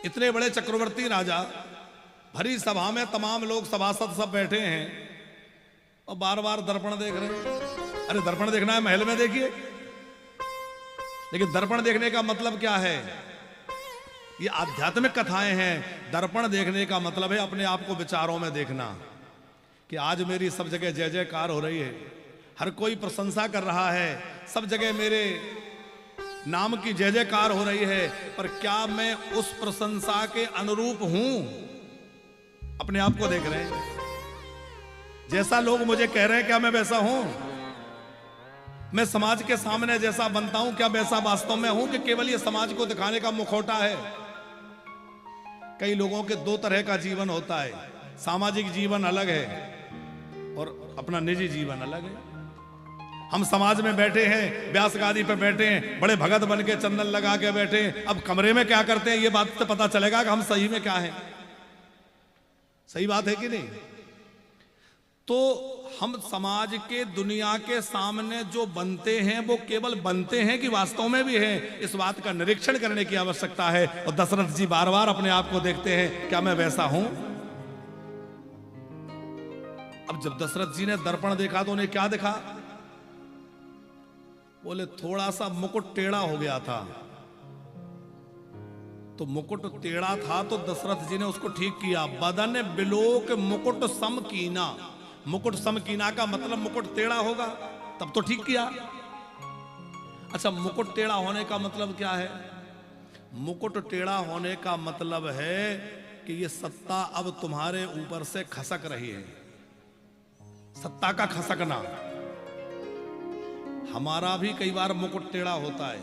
इतने बड़े चक्रवर्ती राजा, भरी सभा में तमाम लोग सभासद सब बैठे हैं और बार बार दर्पण देख रहे हैं। अरे दर्पण देखना है महल में देखिए, लेकिन दर्पण देखने का मतलब क्या है? ये आध्यात्मिक कथाएं हैं। दर्पण देखने का मतलब है अपने आप को विचारों में देखना कि आज मेरी सब जगह जय जयकार हो रही है, हर कोई प्रशंसा कर रहा है, सब जगह मेरे नाम की जय जयकार हो रही है, पर क्या मैं उस प्रशंसा के अनुरूप हूं? अपने आप को देख रहे हैं। जैसा लोग मुझे कह रहे हैं क्या मैं वैसा हूं? मैं समाज के सामने जैसा बनता हूं क्या वैसा वास्तव में हूं, कि केवल ये समाज को दिखाने का मुखौटा है? कई लोगों के दो तरह का जीवन होता है, सामाजिक जीवन अलग है और अपना निजी जीवन अलग है। हम समाज में बैठे हैं, व्यास गादी पे बैठे हैं, बड़े भगत बन के चंदन लगा के बैठे हैं, अब कमरे में क्या करते हैं ये बात से पता चलेगा कि हम सही में क्या हैं। सही बात है कि नहीं? तो हम समाज के, दुनिया के सामने जो बनते हैं वो केवल बनते हैं कि वास्तव में भी हैं, इस बात का निरीक्षण करने की आवश्यकता है। और दशरथ जी बार बार अपने आप को देखते हैं, क्या मैं वैसा हूं? अब जब दशरथ जी ने दर्पण देखा तो उन्हें क्या देखा? बोले थोड़ा सा मुकुट टेढ़ा हो गया था। तो मुकुट टेढ़ा था तो दशरथ जी ने उसको ठीक किया। बदन बिलोक मुकुट सम कीना। मुकुट सम कीना का मतलब मुकुट टेढ़ा होगा, तब तो ठीक किया। अच्छा, मुकुट टेढ़ा होने का मतलब क्या है? मुकुट टेढ़ा होने का मतलब है कि ये सत्ता अब तुम्हारे ऊपर से खसक रही है। सत्ता का खसकना। हमारा भी कई बार मुकुट टेढ़ा होता है,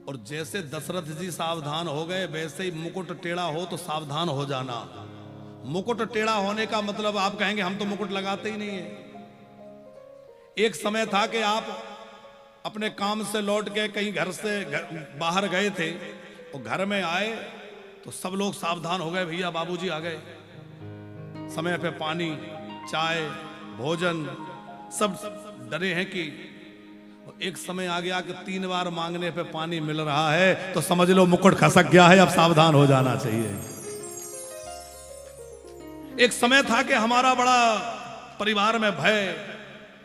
और जैसे दशरथ जी सावधान हो गए वैसे ही मुकुट टेढ़ा हो तो सावधान हो जाना। मुकुट टेढ़ा होने का मतलब आप कहेंगे हम तो मुकुट लगाते ही नहीं है। एक समय था कि आप अपने काम से लौट के कहीं घर से बाहर गए थे, और घर में आए तो सब लोग सावधान हो गए, भैया बाबूजी आ गए, समय पे पानी, चाय, भोजन, सब डरे हैं कि एक समय आ गया कि 3 बार मांगने पे पानी मिल रहा है तो समझ लो मुकुट खसक गया है, अब सावधान हो जाना चाहिए। एक समय था कि हमारा बड़ा परिवार में भय,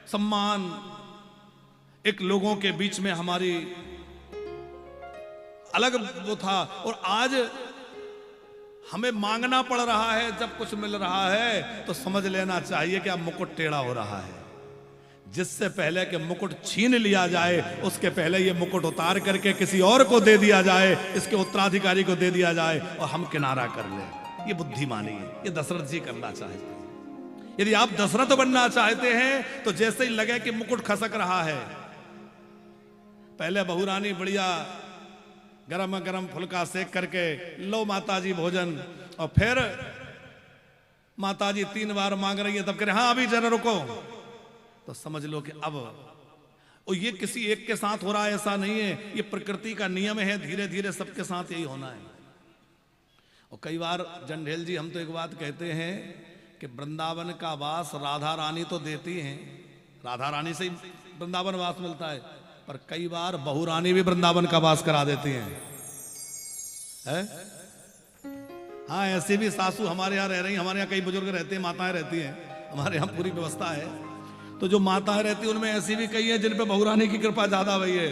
सम्मान, एक लोगों के बीच में हमारी अलग वो था, और आज हमें मांगना पड़ रहा है जब कुछ मिल रहा है तो समझ लेना चाहिए कि अब मुकुट टेढ़ा हो रहा है। जिससे पहले कि मुकुट छीन लिया जाए उसके पहले ये मुकुट उतार करके किसी और को दे दिया जाए, इसके उत्तराधिकारी को दे दिया जाए और हम किनारा कर लें। ये बुद्धिमानी है, ये दशरथ जी करना चाहते हैं। यदि आप दशरथ बनना चाहते हैं तो जैसे ही लगे कि मुकुट खसक रहा है, पहले बहू रानी बढ़िया गरम गरम फुल्का सेक करके लो माताजी भोजन, और फिर माताजी 3 बार मांग रही है तब कह रहे हाँ अभी जरा रुको, तो समझ लो कि अब, और ये किसी एक के साथ हो रहा है ऐसा नहीं है, ये प्रकृति का नियम है, धीरे धीरे सबके साथ यही होना है। और कई बार जंडेल जी हम तो एक बात कहते हैं कि वृंदावन का वास राधा रानी तो देती हैं, राधा रानी से ही वृंदावन वास मिलता है, पर कई बार बहू रानी भी वृंदावन का वास करा देती हैं है? हाँ, ऐसी भी सासू हमारे यहाँ रह रही, हमारे यहाँ कई बुजुर्ग रहते हैं, माताएं रहती हैं, हमारे यहाँ पूरी व्यवस्था है। तो जो माताएं रहती उनमें ऐसी भी कई है जिन पे बहू रानी की कृपा ज्यादा हुई है।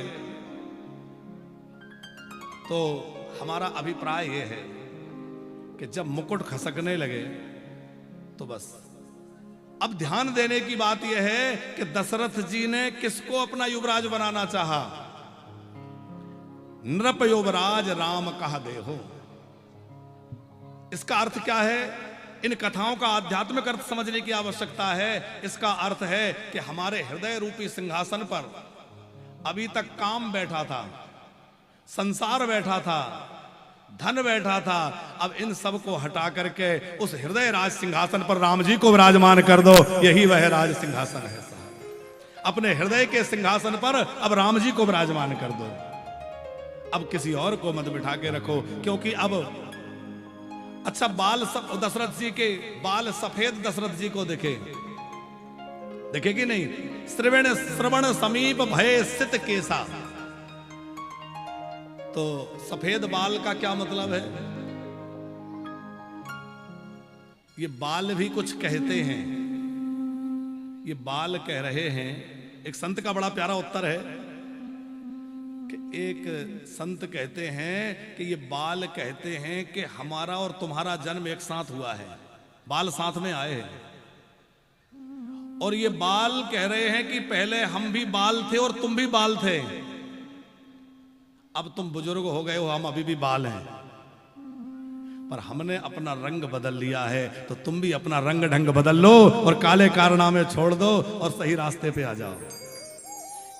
तो हमारा अभिप्राय यह है कि जब मुकुट खसकने लगे तो बस अब ध्यान देने की बात यह है कि दशरथ जी ने किसको अपना युवराज बनाना चाहा? नृप युवराज राम कहा देहो। इसका अर्थ क्या है? इन कथाओं का आध्यात्मिक अर्थ समझने की आवश्यकता है। इसका अर्थ है कि हमारे हृदय रूपी सिंहासन पर अभी तक काम बैठा था, संसार बैठा था, धन बैठा था, अब इन सब को हटा करके उस हृदय राज सिंहासन पर राम जी को विराजमान कर दो। यही वह राज सिंहासन है साहब। अपने हृदय के सिंहासन पर अब राम जी को विराजमान कर दो, अब किसी और को मत बिठा के रखो, क्योंकि अब अच्छा बाल सब दशरथ जी के बाल सफेद दशरथ जी को देखे कि नहीं? श्रवण समीप भय स्थित केसा। तो सफेद बाल का क्या मतलब है? ये बाल भी कुछ कहते हैं, ये बाल कह रहे हैं। एक संत का बड़ा प्यारा उत्तर है कि एक संत कहते हैं कि ये बाल कहते हैं कि हमारा और तुम्हारा जन्म एक साथ हुआ है, बाल साथ में आए हैं। और ये बाल कह रहे हैं कि पहले हम भी बाल थे और तुम भी बाल थे, अब तुम बुजुर्ग हो गए हो, हम अभी भी बाल हैं, पर हमने अपना रंग बदल लिया है, तो तुम भी अपना रंग ढंग बदल लो और काले कारनामे छोड़ दो और सही रास्ते पे आ जाओ।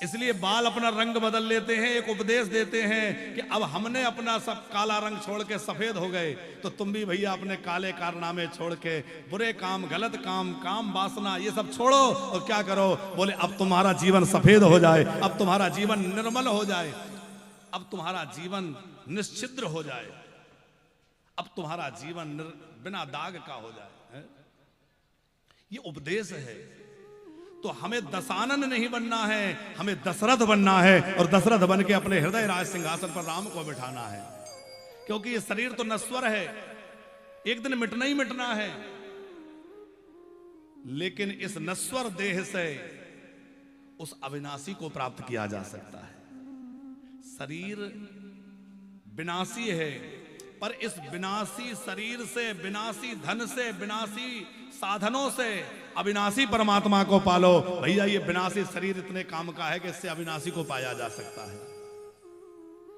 इसलिए बाल अपना रंग बदल लेते हैं, एक उपदेश देते हैं कि अब हमने अपना सब काला रंग छोड़ के सफेद हो गए, तो तुम भी भैया अपने काले कारनामे छोड़ के बुरे काम, गलत काम, काम वासना ये सब छोड़ो और क्या करो, बोले अब तुम्हारा जीवन सफेद हो जाए, अब तुम्हारा जीवन निर्मल हो जाए, अब तुम्हारा जीवन निश्चिद्र हो जाए, अब तुम्हारा जीवन बिना दाग का हो जाए है? ये उपदेश है। तो हमें दशानन नहीं बनना है, हमें दशरथ बनना है और दशरथ बन के अपने हृदय राज सिंहासन पर राम को बिठाना है। क्योंकि ये शरीर तो नश्वर है, एक दिन मिटना ही मिटना है, लेकिन इस नश्वर देह से उस अविनाशी को प्राप्त किया जा सकता है। शरीर विनाशी है, पर इस विनाशी शरीर से, विनाशी धन से, विनाशी साधनों से अविनाशी परमात्मा को पालो। भैया ये विनाशी शरीर इतने काम का है कि इससे अविनाशी को पाया जा सकता है।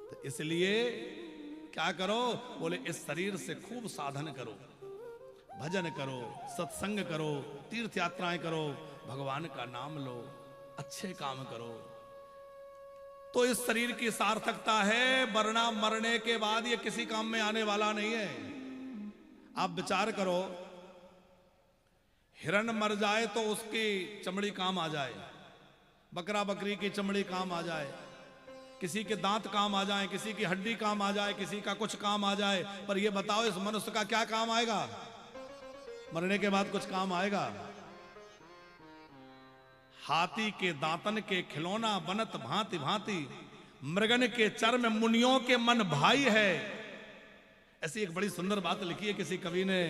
तो इसलिए क्या करो, बोले इस शरीर से खूब साधन करो, भजन करो, सत्संग करो, तीर्थ यात्राएं करो, भगवान का नाम लो, अच्छे काम करो। तो इस शरीर की सार्थकता है, वरना मरने के बाद ये किसी काम में आने वाला नहीं है। आप विचार करो, हिरण मर जाए तो उसकी चमड़ी काम आ जाए, बकरा बकरी की चमड़ी काम आ जाए, किसी के दांत काम आ जाए, किसी की हड्डी काम आ जाए, किसी का कुछ काम आ जाए, पर ये बताओ इस मनुष्य का क्या काम आएगा? मरने के बाद कुछ काम आएगा? हाथी के दांतन के खिलौना बनत भांति भांति, मृगन के चर्म मुनियों के मन भाई है। ऐसी एक बड़ी सुंदर बात लिखी है किसी कवि ने,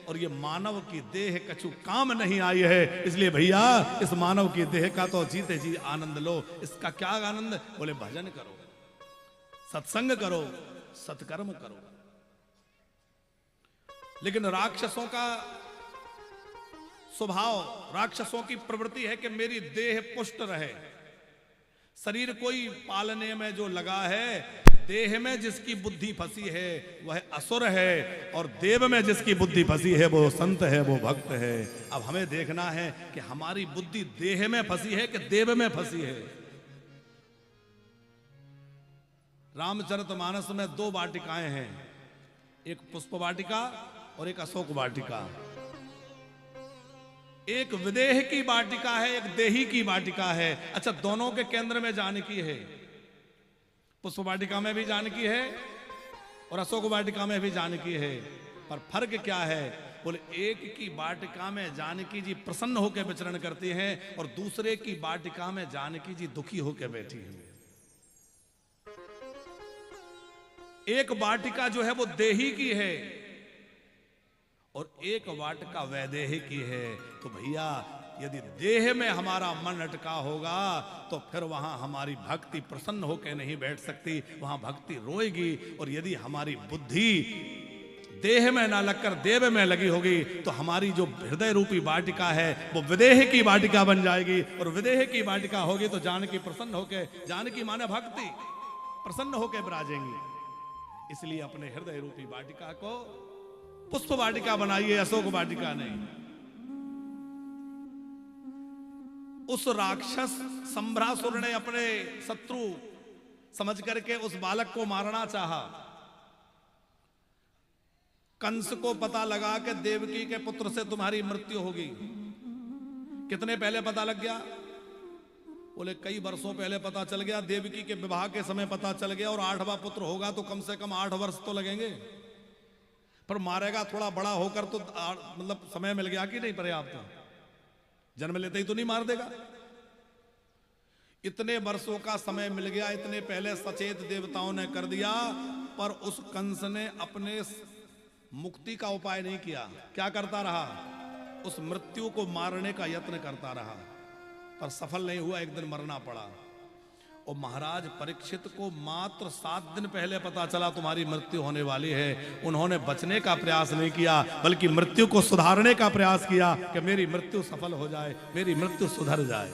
और ये मानव की देह कछु काम नहीं आई है, इसलिए भैया इस मानव की देह का तो जीते जी आनंद लो। इसका क्या आनंद? बोले भजन करो, सत्संग करो, सत्कर्म करो। लेकिन राक्षसों का स्वभाव, राक्षसों की प्रवृत्ति है कि मेरी देह पुष्ट रहे। शरीर कोई पालने में जो लगा है, देह में जिसकी बुद्धि फंसी है वह असुर है, और देव में जिसकी बुद्धि फंसी है वो संत है, वो भक्त है। अब हमें देखना है कि हमारी बुद्धि देह में फंसी है कि देव में फंसी है। रामचरितमानस में 2 वाटिकाएं हैं, एक पुष्प वाटिका और एक अशोक वाटिका। एक विदेह की वाटिका है, एक देही की वाटिका है। अच्छा, दोनों के केंद्र में जानकी है। पुष्प वाटिका में भी जानकी है और अशोक वाटिका में भी जानकी है, पर फर्क क्या है? बोले एक की वाटिका में जानकी जी प्रसन्न होकर विचरण करती हैं और दूसरे की वाटिका में जानकी जी दुखी होकर बैठी है। एक वाटिका जो है वो देही की है और एक वाटिका वैदेही की है। तो भैया यदि देह में हमारा मन अटका होगा तो फिर वहां हमारी भक्ति प्रसन्न होकर नहीं बैठ सकती, वहां भक्ति रोएगी। और यदि हमारी बुद्धि देह में ना लगकर देव में लगी होगी तो हमारी जो हृदय रूपी वाटिका है वो विदेह की वाटिका बन जाएगी, और विदेह की वाटिका होगी तो जानकी प्रसन्न होकर, जानकी माने भक्ति, प्रसन्न होकर विराजेंगी। इसलिए अपने हृदय रूपी वाटिका को पुष्प वाटिका बनाइए, अशोक वाटिका नहीं। उस राक्षस संभ्रासुर ने अपने शत्रु समझ करके उस बालक को मारना चाहा। कंस को पता लगा कि देवकी के पुत्र से तुम्हारी मृत्यु होगी। कितने पहले पता लग गया? बोले कई वर्षों पहले पता चल गया। देवकी के विवाह के समय पता चल गया, और 8वां पुत्र होगा तो कम से कम 8 वर्ष तो लगेंगे। पर मारेगा थोड़ा बड़ा होकर तो मतलब समय मिल गया कि नहीं पर्याप्त? जन्म लेते ही तो नहीं मार देगा। इतने वर्षों का समय मिल गया, इतने पहले सचेत देवताओं ने कर दिया, पर उस कंस ने अपने मुक्ति का उपाय नहीं किया। क्या करता रहा? उस मृत्यु को मारने का यत्न करता रहा, पर सफल नहीं हुआ। एक दिन मरना पड़ा। और महाराज परीक्षित को मात्र 7 दिन पहले पता चला तुम्हारी मृत्यु होने वाली है। उन्होंने बचने का प्रयास नहीं किया, बल्कि मृत्यु को सुधारने का प्रयास किया कि मेरी मृत्यु सफल हो जाए, मेरी मृत्यु सुधर जाए।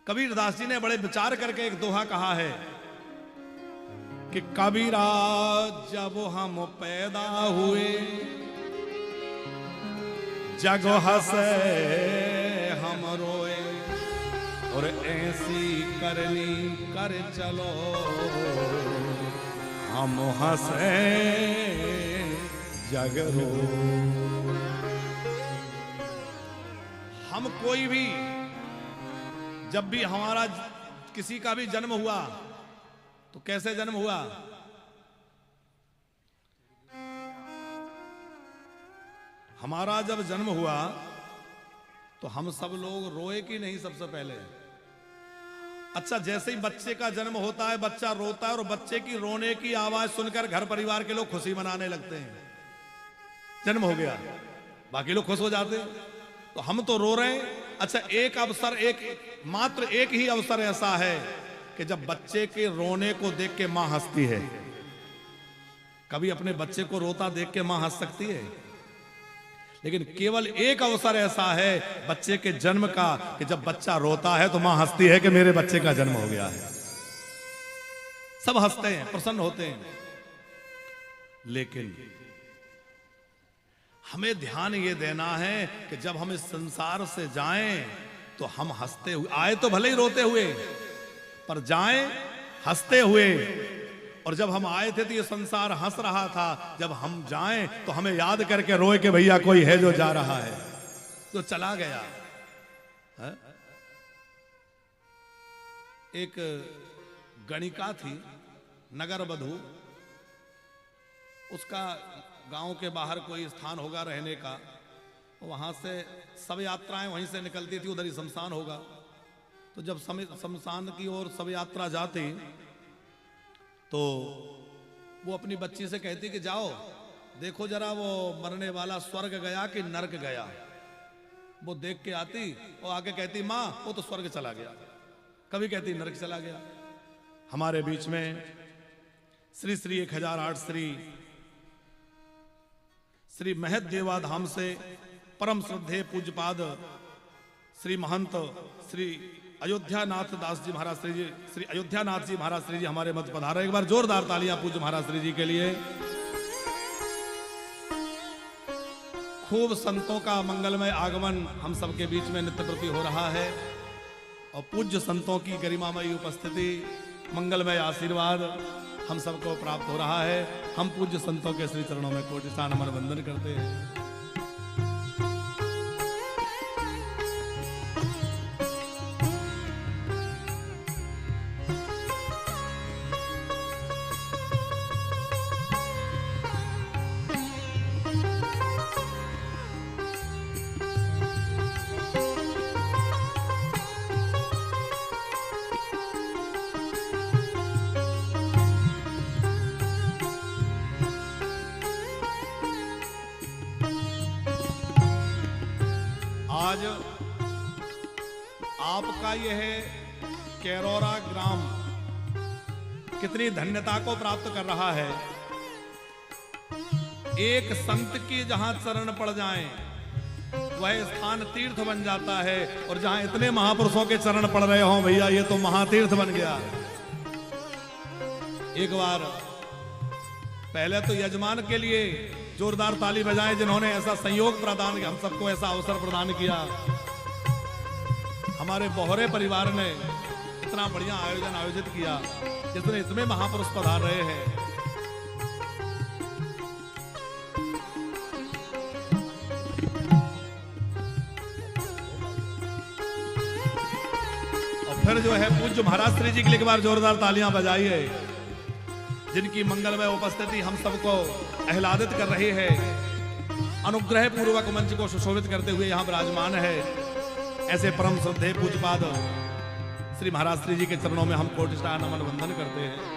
कबीरदास जी ने बड़े विचार करके एक दोहा कहा है कि कबीरा जब हम पैदा हुए जग हंसे हम रोए, और ऐसी करनी कर चलो हम हंसे जगरो। हम कोई भी जब भी हमारा किसी का भी जन्म हुआ तो कैसे जन्म हुआ? हमारा जब जन्म हुआ तो हम सब लोग रोए कि नहीं सबसे पहले? अच्छा, जैसे ही बच्चे का जन्म होता है बच्चा रोता है और बच्चे की रोने की आवाज सुनकर घर परिवार के लोग खुशी मनाने लगते हैं। जन्म हो गया, बाकी लोग खुश हो जाते हैं, तो हम तो रो रहे हैं। अच्छा, एक अवसर, मात्र एक ही अवसर ऐसा है कि जब बच्चे के रोने को देख के मां हंसती है। कभी अपने बच्चे को रोता देख के मां हंस सकती है? लेकिन केवल एक अवसर ऐसा है बच्चे के जन्म का कि जब बच्चा रोता है तो मां हंसती है कि मेरे बच्चे का जन्म हो गया है। सब हंसते हैं, प्रसन्न होते हैं। लेकिन हमें ध्यान ये देना है कि जब हम इस संसार से जाएं तो हम हंसते हुए आए, तो भले ही रोते हुए, पर जाएं हंसते हुए। और जब हम आए थे तो ये संसार हंस रहा था, जब हम जाएं तो हमें याद करके रोए कि भैया कोई है जो जा रहा है, जो चला गया है? एक गणिका थी, नगर वधू, उसका गांव के बाहर कोई स्थान होगा रहने का, वहां से सब यात्राएं वहीं से निकलती थी, उधर ही शमशान होगा। तो जब शमशान की ओर सब यात्रा जाती तो वो अपनी बच्ची से कहती कि जाओ देखो जरा वो मरने वाला स्वर्ग गया कि नरक गया। वो देख के आती और आके कहती माँ वो तो स्वर्ग चला गया, कभी कहती नरक चला गया। हमारे बीच में श्री श्री 1008 श्री महत देवाधाम से परम श्रद्धेय पूज्यपाद श्री महंत श्री अयोध्यानाथ दास जी महाराज श्री अयोध्यानाथ जी महाराज श्री जी हमारे मध्य पधारे। एक बार जोरदार तालियां पूज्य महाराज श्री जी के लिए। खूब संतों का मंगलमय आगमन हम सबके बीच में नित्य प्रति हो रहा है और पूज्य संतों की गरिमामयी उपस्थिति, मंगलमय आशीर्वाद हम सबको प्राप्त हो रहा है। हम पूज्य संतों के श्री चरणों में कोटि नमन वंदन करते हैं। आज आपका यह कैरोरा ग्राम कितनी धन्यता को प्राप्त कर रहा है। एक संत की जहां चरण पड़ जाएं वह स्थान तीर्थ बन जाता है, और जहां इतने महापुरुषों के चरण पड़ रहे हों भैया ये तो महातीर्थ बन गया। एक बार पहले तो यजमान के लिए जोरदार ताली बजाएं जिन्होंने ऐसा संयोग प्रदान किया, हम सबको ऐसा अवसर प्रदान किया। हमारे बोहरे परिवार ने इतना बढ़िया आयोजन आयोजित किया, जिसमें इतने महापुरुष पधार रहे हैं। और फिर जो है पूज्य महाराज श्री जी के लिए एक बार जोरदार तालियां बजाइए, जिनकी मंगलमय उपस्थिति हम सबको आह्लादित कर रही है। अनुग्रह पूर्वक मंच को सुशोभित करते हुए यहां विराजमान है। ऐसे परम श्रद्धेय पूज्यपाद श्री महाराज श्री जी के चरणों में हम कोटि नमन वंदन करते हैं।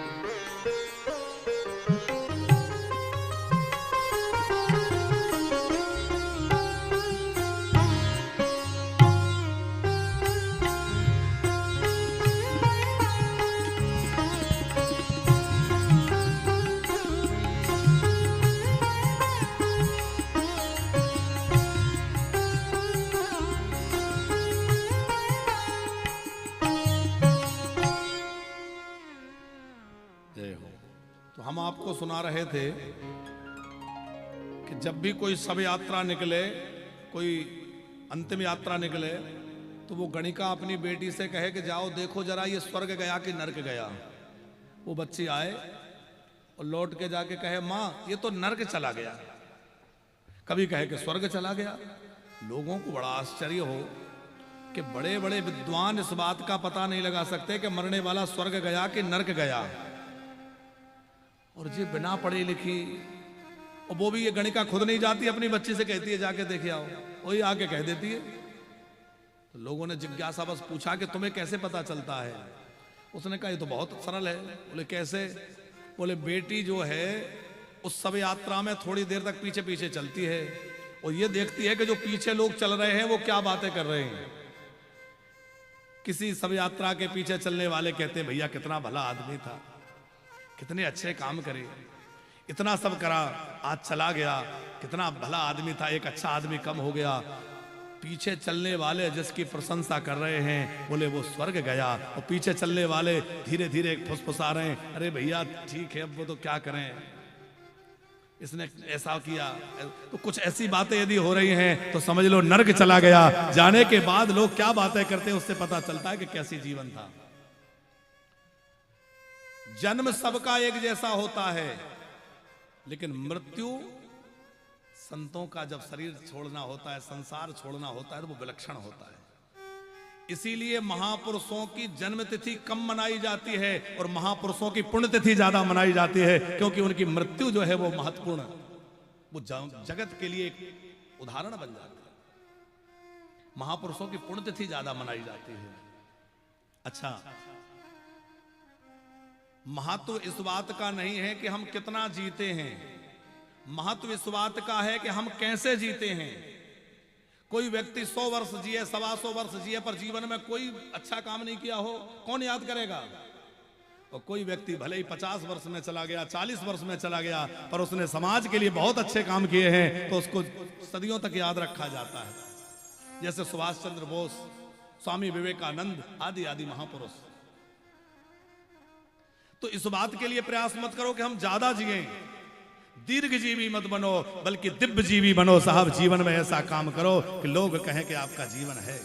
तो हम आपको सुना रहे थे कि जब भी कोई शव यात्रा निकले, कोई अंतिम यात्रा निकले, तो वो गणिका अपनी बेटी से कहे कि जाओ देखो जरा ये स्वर्ग गया कि नरक गया। वो बच्ची आए और लौट के जाके कहे माँ ये तो नरक चला गया, कभी कहे कि स्वर्ग चला गया। लोगों को बड़ा आश्चर्य हो कि बड़े बड़े विद्वान इस बात का पता नहीं लगा सकते कि मरने वाला स्वर्ग गया कि नरक गया, और जी बिना पढ़ी लिखी। और वो भी ये गणिका खुद नहीं जाती, अपनी बच्ची से कहती है जाके देखे आओ, वही आके कह देती है। तो लोगों ने जिज्ञासा बस पूछा कि तुम्हें कैसे पता चलता है? उसने कहा ये तो बहुत सरल है। बोले कैसे? बोले बेटी जो है उस शव यात्रा में थोड़ी देर तक पीछे पीछे चलती है और ये देखती है कि जो पीछे लोग चल रहे हैं वो क्या बातें कर रहे हैं। किसी शव यात्रा के पीछे चलने वाले कहते हैं भैया कितना भला आदमी था, कितने अच्छे काम करे, इतना सब करा, आज चला गया, कितना भला आदमी था, एक अच्छा आदमी कम हो गया। पीछे चलने वाले जिसकी प्रशंसा कर रहे हैं बोले वो स्वर्ग गया, और पीछे चलने वाले धीरे धीरे फुसफुसा रहे हैं अरे भैया ठीक है अब वो तो क्या करें, इसने ऐसा किया। तो कुछ ऐसी बातें यदि हो रही हैं तो समझ लो नरक चला गया। जाने के बाद लोग क्या बातें करते हैं उससे पता चलता है कि कैसी जीवन था। जन्म सबका एक जैसा होता है, लेकिन मृत्यु संतों का जब शरीर छोड़ना होता है, संसार छोड़ना होता है तो वो विलक्षण होता है। इसीलिए महापुरुषों की जन्म तिथि कम मनाई जाती है और महापुरुषों की पुण्य तिथि ज्यादा मनाई जाती है, क्योंकि उनकी मृत्यु जो है वो महत्वपूर्ण, वो जगत के लिए एक उदाहरण बन जाती है। महापुरुषों की पुण्य तिथि ज्यादा मनाई जाती है। अच्छा, महत्व इस बात का नहीं है कि हम कितना जीते हैं, महत्व इस बात का है कि हम कैसे जीते हैं। कोई व्यक्ति 100 वर्ष जिए, 125 वर्ष जिए, पर जीवन में कोई अच्छा काम नहीं किया हो, कौन याद करेगा? और कोई व्यक्ति भले ही 50 वर्ष में चला गया, 40 वर्ष में चला गया, पर उसने समाज के लिए बहुत अच्छे काम किए हैं तो उसको सदियों तक याद रखा जाता है। जैसे सुभाष चंद्र बोस, स्वामी विवेकानंद आदि आदि महापुरुष। तो इस बात के लिए प्रयास मत करो कि हम ज्यादा जिए, दीर्घ जीवी मत बनो, बल्कि दिव्य जीवी बनो। साहब जीवन में ऐसा काम करो कि लोग कहें कि आपका जीवन है।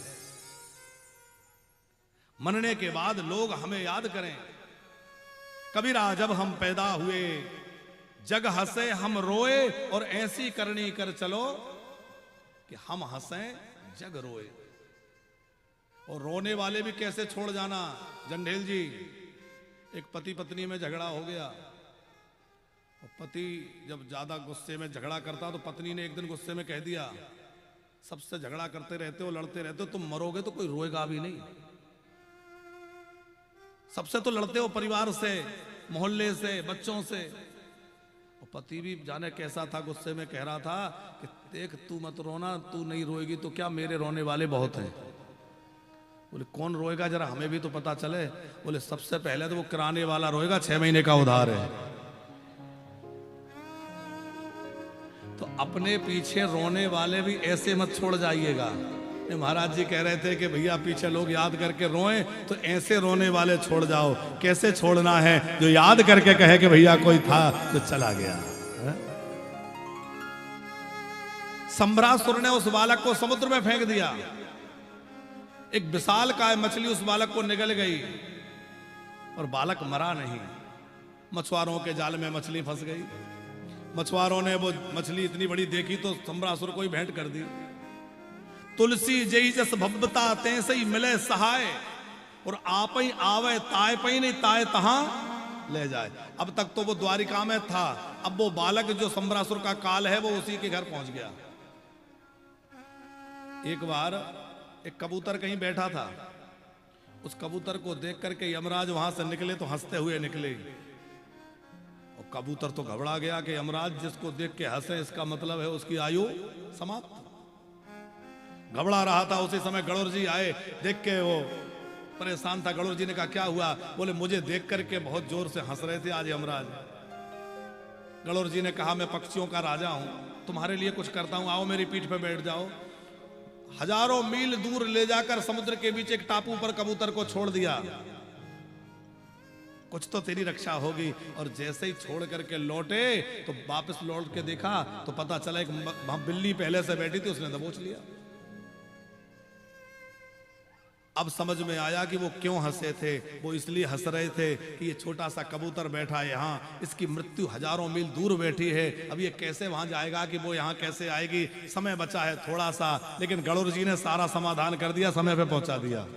मरने के बाद लोग हमें याद करें। कबीरा जब हम पैदा हुए जग हंसे हम रोए, और ऐसी करनी कर चलो कि हम हंसें जग रोए। और रोने वाले भी कैसे छोड़ जाना। जंडेल जी, एक पति पत्नी में झगड़ा हो गया, और पति जब ज्यादा गुस्से में झगड़ा करता तो पत्नी ने एक दिन गुस्से में कह दिया, सबसे झगड़ा करते रहते हो, लड़ते रहते हो, तुम मरोगे तो कोई रोएगा भी नहीं। सबसे तो लड़ते हो, परिवार से, मोहल्ले से, बच्चों से। और पति भी जाने कैसा था, गुस्से में कह रहा था कि देख तू मत रोना, तू नहीं रोएगी तो क्या, मेरे रोने वाले बहुत हैं। बोले कौन रोएगा, जरा हमें भी तो पता चले। बोले सबसे पहले तो वो किराने वाला रोएगा, 6 महीने का उधार है। तो अपने पीछे रोने वाले भी ऐसे मत छोड़ जाइएगा। महाराज जी कह रहे थे कि भैया पीछे लोग याद करके रोएं तो ऐसे रोने वाले छोड़ जाओ। कैसे छोड़ना है? जो याद करके कहे कि भैया कोई था जो चला गया। संभ्रासुर ने उस बालक को समुद्र में फेंक दिया। एक विशालकाय मछली उस बालक को निगल गई और बालक मरा नहीं। मछुआरों के जाल में मछली फंस गई। मछुआरों ने वो मछली इतनी बड़ी देखी तो संभ्रासुर को ही भेंट कर दी। तुलसी जई जस भब्बता तैसे ही मिले सहाय, और आप ही आवे ताय पई नहीं ताय तहां ले जाए। अब तक तो वो द्वारिका में था, अब वो बालक जो संभ्रासुर का काल है वो उसी के घर पहुंच गया। एक बार एक कबूतर कहीं बैठा था, उस कबूतर को देख करके यमराज वहां से निकले तो हंसते हुए निकले। और कबूतर तो घबरा गया कि यमराज जिसको देख के हंसे इसका मतलब है उसकी आयु समाप्त। घबरा रहा था। उसी समय गणोर जी आए, देख के वो परेशान था। गणोर जी ने कहा क्या हुआ? बोले मुझे देख करके बहुत जोर से हंस रहे थे आज यमराज। गणोर जी ने कहा मैं पक्षियों का राजा हूं, तुम्हारे लिए कुछ करता हूं, आओ मेरी पीठ पे बैठ जाओ। हजारों मील दूर ले जाकर समुद्र के बीच एक टापू पर कबूतर को छोड़ दिया, कुछ तो तेरी रक्षा होगी। और जैसे ही छोड़ करके लौटे तो वापस लौट के देखा तो पता चला एक बिल्ली पहले से बैठी थी, उसने दबोच लिया। अब समझ में आया कि वो क्यों हंसे थे। वो इसलिए हंस रहे थे कि ये छोटा सा कबूतर बैठा है यहाँ, इसकी मृत्यु हजारों मील दूर बैठी है। अब ये कैसे वहां जाएगा, कि वो यहाँ कैसे आएगी। समय बचा है थोड़ा सा, लेकिन गरुड़ जी ने सारा समाधान कर दिया, समय पे पहुंचा दिया।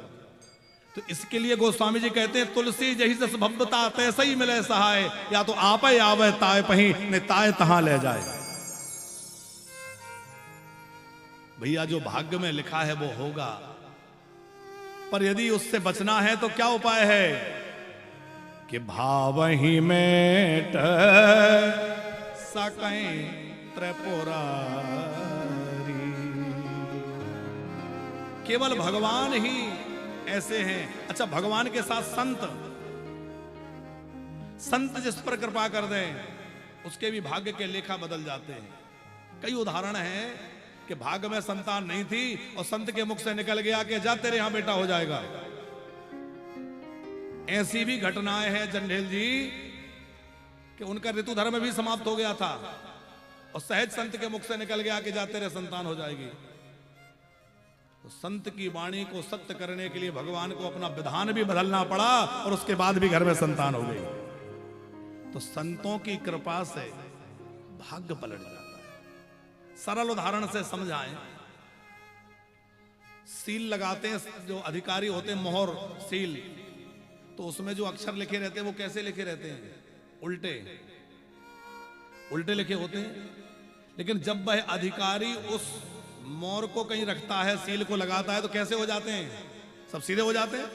तो इसके लिए गोस्वामी जी कहते हैं, तुलसी जही जस भव्यता तैसे ही मिले सहाय, या तो आप आवे ताय पही ने ताय तहां ले जाए। भैया जो भाग्य में लिखा है वो होगा, पर यदि उससे बचना है तो क्या उपाय है कि भाव ही मेट सकै त्रिपुरारी। केवल भगवान ही ऐसे हैं। अच्छा, भगवान के साथ संत जिस पर कृपा कर दें उसके भी भाग्य के लेखा बदल जाते हैं। कई उदाहरण हैं कि भाग्य में संतान नहीं थी और संत के मुख से निकल गया कि जा तेरे यहां बेटा हो जाएगा। ऐसी भी घटनाएं हैं जंडेल जी कि उनका ऋतु धर्म भी समाप्त हो गया था और सहज संत के मुख से निकल गया कि जा तेरे संतान हो जाएगी। तो संत की वाणी को सत्य करने के लिए भगवान को अपना विधान भी बदलना पड़ा और उसके बाद भी घर में संतान हो गई। तो संतों की कृपा से भाग्य पलट जाता है। सरल उदाहरण से समझाएं, सील लगाते हैं जो अधिकारी होते हैं, मोहर सील, तो उसमें जो अक्षर लिखे रहते हैं वो कैसे लिखे रहते हैं? उल्टे उल्टे लिखे होते हैं। लेकिन जब वह अधिकारी उस मोहर को कहीं रखता है, सील को लगाता है, तो कैसे हो जाते हैं? सब सीधे हो जाते हैं।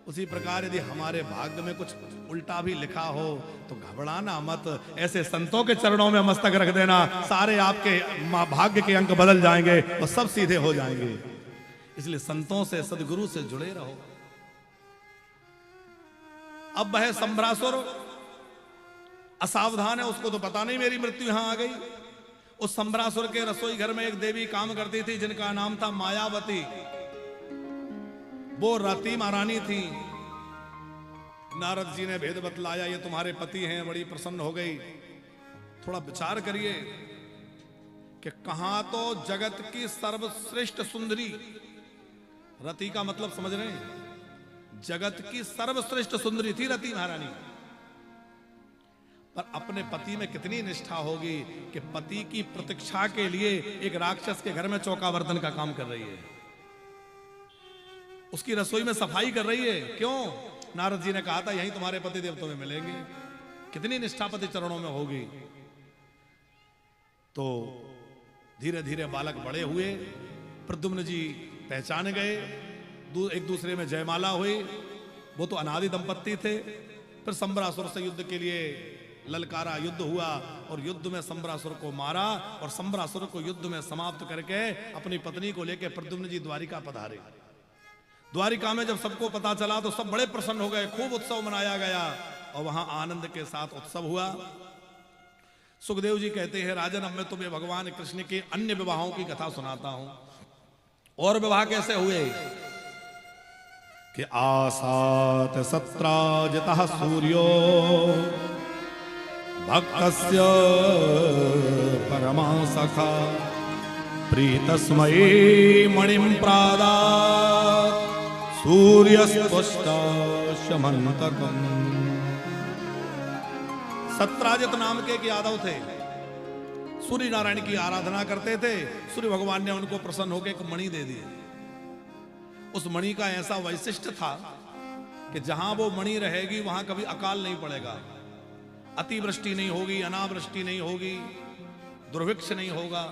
उसी प्रकार यदि हमारे भाग्य में कुछ उल्टा भी लिखा हो तो घबराना मत, ऐसे संतों के चरणों में मस्तक रख देना, सारे आपके भाग्य के अंक बदल जाएंगे और सब सीधे हो जाएंगे। इसलिए संतों से, सदगुरु से जुड़े रहो। अब वह संभ्रासुर असावधान है, उसको तो पता नहीं मेरी मृत्यु यहां आ गई। उस संभ्रासुर के रसोई घर में एक देवी काम करती थी जिनका नाम था मायावती। वो रति महारानी थी। नारद जी ने भेद बतलाया, ये तुम्हारे पति हैं। बड़ी प्रसन्न हो गई। थोड़ा विचार करिए कि कहां तो जगत की सर्वश्रेष्ठ सुंदरी, रति का मतलब समझ रहे हैं? जगत की सर्वश्रेष्ठ सुंदरी थी रति महारानी, पर अपने पति में कितनी निष्ठा होगी कि पति की प्रतीक्षा के लिए एक राक्षस के घर में चौका बर्तन का काम कर रही है, उसकी रसोई में सफाई कर रही है। क्यों? नारद जी ने कहा था यही तुम्हारे पति देव तुम्हें मिलेंगे। कितनी निष्ठा पति चरणों में होगी। तो धीरे धीरे बालक बड़े हुए। प्रद्युम्न जी पहचान गए, एक दूसरे में जयमाला हुई। वो तो अनादि दंपत्ति थे। फिर संभ्रासुर से युद्ध के लिए ललकारा, युद्ध हुआ और युद्ध में संभ्रासुर को मारा और संभ्रासुर को युद्ध में समाप्त करके अपनी पत्नी को लेकर प्रद्युम्न जी द्वारिका पधारे। द्वारिका में जब सबको पता चला तो सब बड़े प्रसन्न हो गए, खूब उत्सव मनाया गया और वहां आनंद के साथ उत्सव हुआ। सुखदेव जी कहते हैं, राजन अब मैं तुम्हें भगवान कृष्ण के अन्य विवाहों की कथा सुनाता हूं। और विवाह कैसे हुए कि आसात सत्राजितः सूर्यो भक्तस्य परमा सखा प्रीतस्मै मणिं प्रादात् सूर्यस्पष्टाशमन्तकम्। सत्राजित नाम के एक यादव थे, सूर्य नारायण की आराधना करते थे। सूर्य भगवान ने उनको प्रसन्न होकर एक मणि दे दी। उस मणि का ऐसा वैशिष्ट था कि जहां वो मणि रहेगी वहां कभी अकाल नहीं पड़ेगा, अतिवृष्टि नहीं होगी, अनावृष्टि नहीं होगी, दुर्भिक्ष नहीं होगा,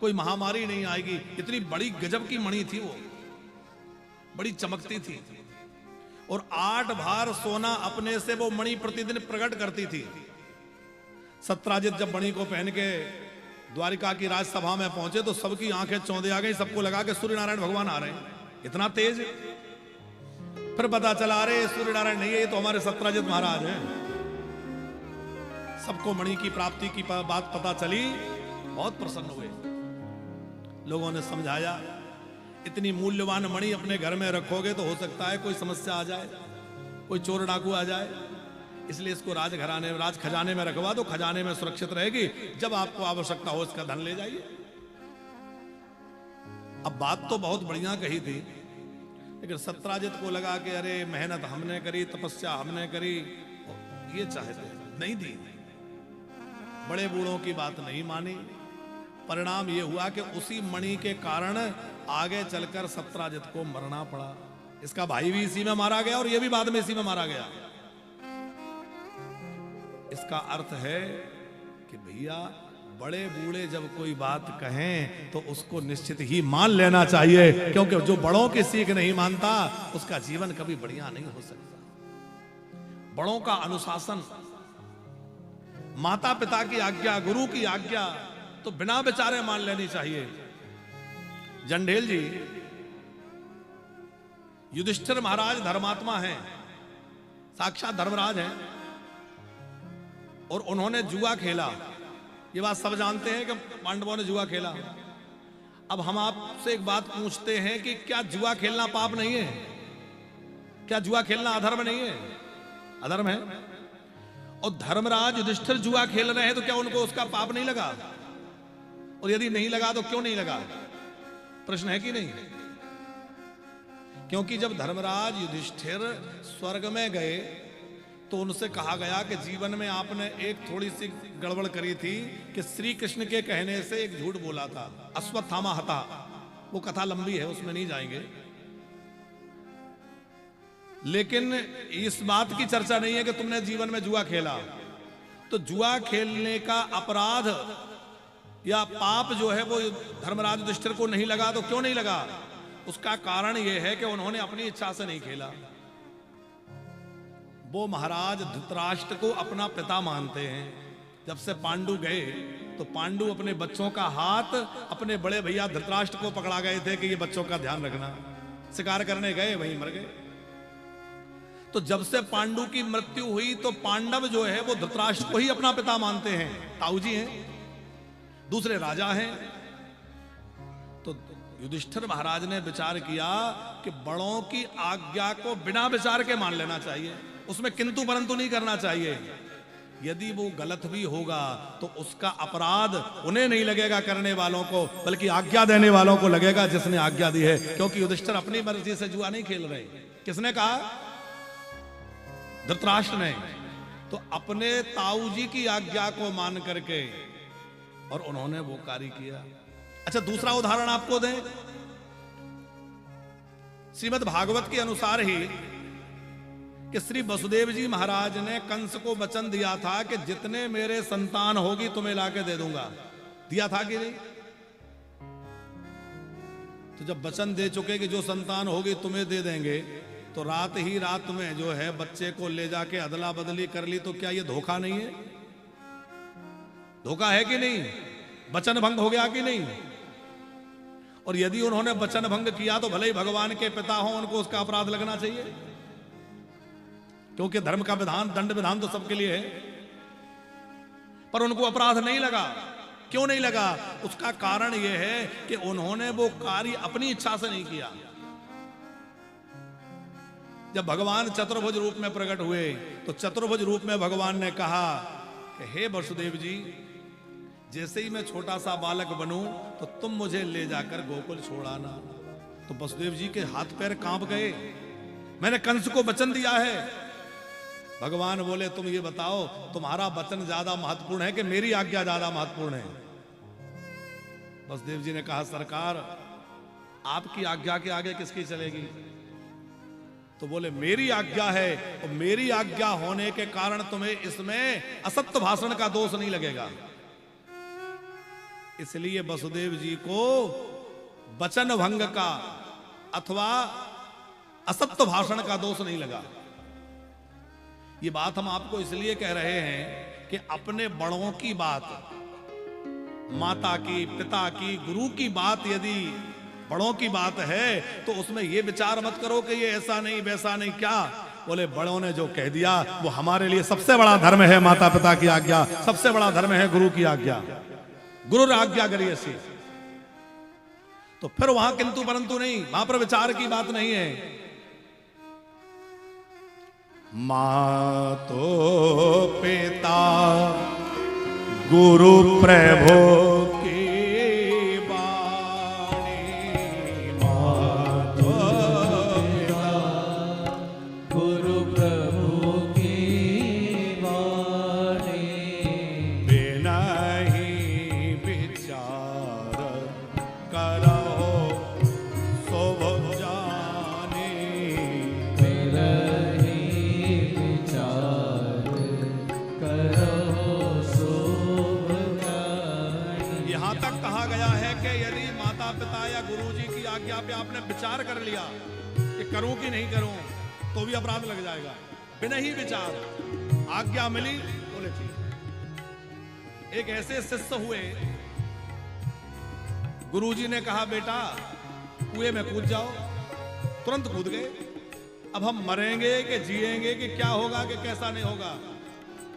कोई महामारी नहीं आएगी। इतनी बड़ी गजब की मणि थी वो, बड़ी चमकती थी। और 8 भार सोना अपने से वो मणि प्रतिदिन प्रकट करती थी। सत्राजित जब मणि को पहन के द्वारिका की राजसभा में पहुंचे तो सबकी आंखें चौंधे आ गई। सबको लगा कि सूर्य नारायण भगवान आ रहे हैं, इतना तेज। फिर पता चला रहे सूर्य नारायण नहीं है, ये तो हमारे सत्राजित महाराज हैं। सबको मणि की प्राप्ति की बात पता चली, बहुत प्रसन्न हुए। लोगों ने समझाया, इतनी मूल्यवान मणि अपने घर में रखोगे तो हो सकता है कोई समस्या आ जाए, कोई चोर डाकू आ जाए, इसलिए इसको राज खजाने में रखवा दो, खजाने में सुरक्षित रहेगी। जब आपको आवश्यकता हो इसका धन ले जाइए। अब बात तो बहुत बढ़िया कही थी। लेकिन सत्राजित को लगा कि अरे मेहनत हमने करी, तपस्या हमने करी, ये चाहते नहीं दी, बड़े बूढ़ों की बात नहीं मानी। परिणाम ये हुआ कि उसी मणि के कारण आगे चलकर सत्राजित को मरना पड़ा। इसका भाई भी इसी में मारा गया और ये भी बाद में इसी में मारा गया। इसका अर्थ है कि भैया बड़े बूढ़े जब कोई बात कहें तो उसको निश्चित ही मान लेना चाहिए, क्योंकि जो बड़ों की सीख नहीं मानता उसका जीवन कभी बढ़िया नहीं हो सकता। बड़ों का अनुशासन, माता पिता की आज्ञा, गुरु की आज्ञा तो बिना विचारे मान लेनी चाहिए। जंडेल जी, युधिष्ठिर महाराज धर्मात्मा हैं, साक्षात धर्मराज हैं, और उन्होंने जुआ खेला। ये बात सब जानते हैं कि पांडवों ने जुआ खेला। अब हम आपसे एक बात पूछते हैं कि क्या जुआ खेलना पाप नहीं है? क्या जुआ खेलना अधर्म नहीं है? अधर्म है। और धर्मराज युधिष्ठिर जुआ खेल रहे हैं तो क्या उनको उसका पाप नहीं लगा? और यदि नहीं लगा तो क्यों नहीं लगा? प्रश्न है कि नहीं? क्योंकि जब धर्मराज युधिष्ठिर स्वर्ग में गए तो उनसे कहा गया कि जीवन में आपने एक थोड़ी सी गड़बड़ करी थी कि श्री कृष्ण के कहने से एक झूठ बोला था, अश्वत्थामा हता। वो कथा लंबी है, उसमें नहीं जाएंगे, लेकिन इस बात की चर्चा नहीं है कि तुमने जीवन में जुआ खेला। तो जुआ खेलने का अपराध या पाप जो है वो धर्मराज युधिष्ठिर को नहीं लगा। तो क्यों नहीं लगा? उसका कारण यह है कि उन्होंने अपनी इच्छा से नहीं खेला। वो महाराज धृतराष्ट्र को अपना पिता मानते हैं। जब से पांडु गए तो पांडु अपने बच्चों का हाथ अपने बड़े भैया धृतराष्ट्र को पकड़ा गए थे कि ये बच्चों का ध्यान रखना। शिकार करने गए, वहीं मर गए। तो जब से पांडु की मृत्यु हुई तो पांडव जो है वो धृतराष्ट्र को ही अपना पिता मानते हैं। ताऊ जी हैं, दूसरे राजा हैं। तो युधिष्ठिर महाराज ने विचार किया कि बड़ों की आज्ञा को बिना विचार के मान लेना चाहिए, उसमें किंतु परंतु नहीं करना चाहिए। यदि वो गलत भी होगा तो उसका अपराध उन्हें नहीं लगेगा करने वालों को, बल्कि आज्ञा देने वालों को लगेगा जिसने आज्ञा दी है। क्योंकि युधिष्ठिर अपनी मर्जी से जुआ नहीं खेल रहे। किसने कहा? धृतराष्ट्र ने। तो अपने ताऊ जी की आज्ञा को मान करके और उन्होंने वो कार्य किया। अच्छा, दूसरा उदाहरण आपको दें। श्रीमद् भागवत के अनुसार ही कि श्री वसुदेव जी महाराज ने कंस को वचन दिया था कि जितने मेरे संतान होगी तुम्हें लाके दे दूंगा। दिया था कि नहीं? तो जब वचन दे चुके कि जो संतान होगी तुम्हें दे देंगे, तो रात ही रात में जो है बच्चे को ले जाके अदला बदली कर ली, तो क्या ये धोखा नहीं है? धोखा है कि नहीं? वचन भंग हो गया कि नहीं? और यदि उन्होंने वचन भंग किया तो भले ही भगवान के पिता हो, उनको उसका अपराध लगना चाहिए, क्योंकि धर्म का विधान, दंड विधान तो सबके लिए है। पर उनको अपराध नहीं लगा। क्यों नहीं लगा? उसका कारण यह है कि उन्होंने वो कार्य अपनी इच्छा से नहीं किया। जब भगवान चतुर्भुज रूप में प्रकट हुए तो चतुर्भुज रूप में भगवान ने कहा कि हे वसुदेव जी, जैसे ही मैं छोटा सा बालक बनूं तो तुम मुझे ले जाकर गोकुल छोड़ाना। तो वसुदेव जी के हाथ पैर कांप गए। मैंने कंस को वचन दिया है। भगवान बोले तुम ये बताओ, तुम्हारा वचन ज्यादा महत्वपूर्ण है कि मेरी आज्ञा ज्यादा महत्वपूर्ण है? वसुदेव जी ने कहा सरकार, आपकी आज्ञा के आगे किसकी चलेगी? तो बोले मेरी आज्ञा है, और मेरी आज्ञा होने के कारण तुम्हें इसमें असत्य भाषण का दोष नहीं लगेगा। इसलिए वसुदेव जी को वचन भंग का अथवा असत्य भाषण का दोष नहीं लगा। ये बात हम आपको इसलिए कह रहे हैं कि अपने बड़ों की बात, माता की, पिता की, गुरु की बात यदि बड़ों की बात है तो उसमें ये विचार मत करो कि ये ऐसा नहीं वैसा नहीं। क्या बोले? बड़ों ने जो कह दिया वो हमारे लिए सबसे बड़ा धर्म है। माता पिता की आज्ञा सबसे बड़ा धर्म है, गुरु की आज्ञा। गुरु आज्ञा करिए सी। तो फिर वहां किंतु परंतु नहीं, वहां पर विचार की बात नहीं है। मातो पिता गुरु प्रभु की वाणी, मातो आज्ञा पे आपने विचार कर लिया कि करूं कि नहीं करूं, तो भी अपराध लग जाएगा। बिना ही विचार आज्ञा मिली, बोले ठीक। एक ऐसे शिष्य हुए, गुरुजी ने कहा बेटा कुएं में कूद जाओ, तुरंत कूद गए। अब हम मरेंगे कि जिएंगे कि क्या होगा कि कैसा नहीं होगा।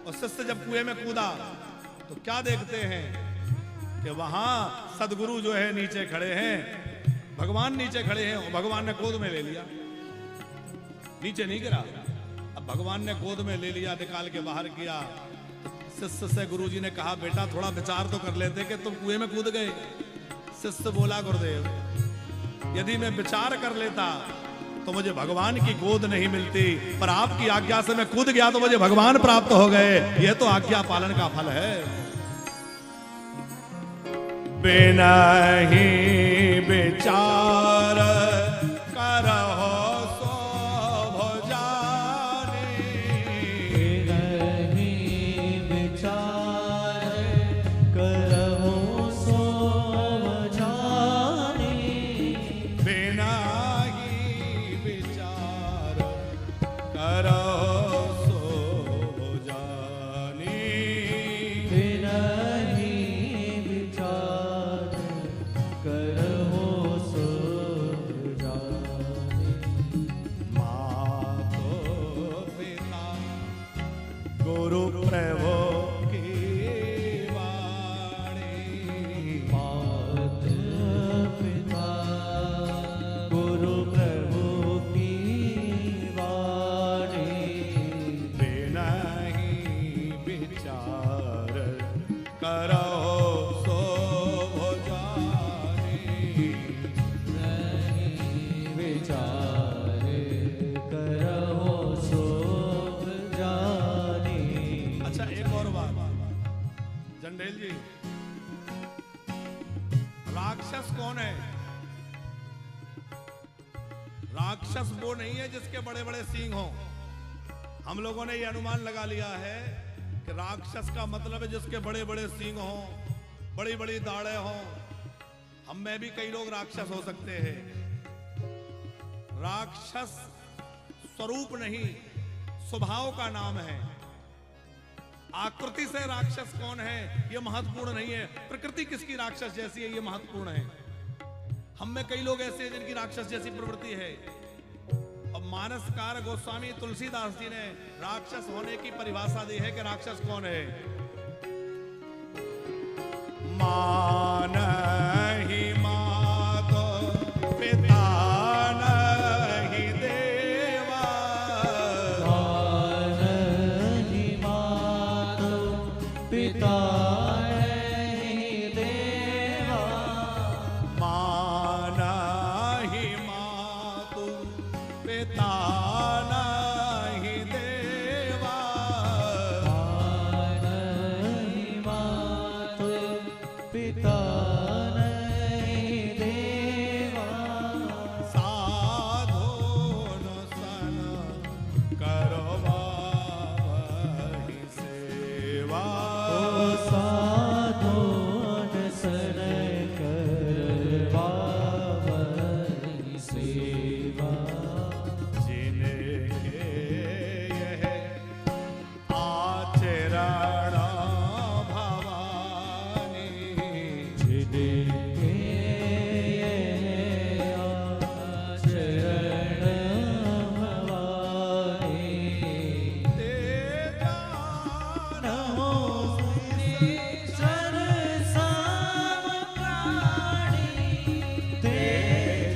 और शिष्य जब कुएं में कूदा तो क्या देखते हैं कि वहां सदगुरु जो है नीचे खड़े हैं, भगवान नीचे खड़े हैं, और भगवान ने गोद में ले लिया, नीचे नहीं गिरा। अब भगवान ने गोद में ले लिया, निकाल के बाहर किया। शिष्य से गुरुजी ने कहा बेटा थोड़ा विचार तो कर लेते कि तुम कुएं में कूद गए। शिष्य बोला गुरुदेव यदि मैं विचार कर लेता तो मुझे भगवान की गोद नहीं मिलती, पर आपकी आज्ञा से मैं कूद गया तो मुझे भगवान प्राप्त हो गए। यह तो आज्ञा पालन का फल है। बिना ही विचार करहो सो भुजानी, नहीं विचार करहु सो जानी। बिना ही विचार करहो सो भुजानी, बिना ही विचार करहु सो जानी। मातो पिता गुरु प्रभु की वाणी, मात पिता गुरु प्रभु की वाणी। बिना ही विचार करो सो भुजानी। नहीं विचार करहु सो जानी। अच्छा एक और बात जंडेल जी, राक्षस कौन है? राक्षस वो नहीं है जिसके बड़े बड़े सींग हों। हम लोगों ने ये अनुमान लगा लिया है कि राक्षस का मतलब है जिसके बड़े बड़े सींग हों, बड़ी बड़ी दाढ़ें हों। हम में भी कई लोग राक्षस हो सकते हैं। राक्षस स्वरूप नहीं, स्वभाव का नाम है। आकृति से राक्षस कौन है यह महत्वपूर्ण नहीं है, प्रकृति किसकी राक्षस जैसी है ये महत्वपूर्ण है। हम में कई लोग ऐसे हैं जिनकी राक्षस जैसी प्रवृत्ति है। और मानसकार गोस्वामी तुलसीदास जी ने राक्षस होने की परिभाषा दी है कि राक्षस कौन है। मान ही मातो पिता नहीं देवा, नहीं मात पिता नहीं देवा। मान ही मातु पिता नहीं देवा, नहीं मात पिता नहीं देवा। साधो न सन करो बाबा सेवा। ओ साधो न सन करवा बरी सेवा। जिनके यह आचरण भवानी, जिनके आचरण भवानी। ते जान नमो निश्चर साम प्राणी। ते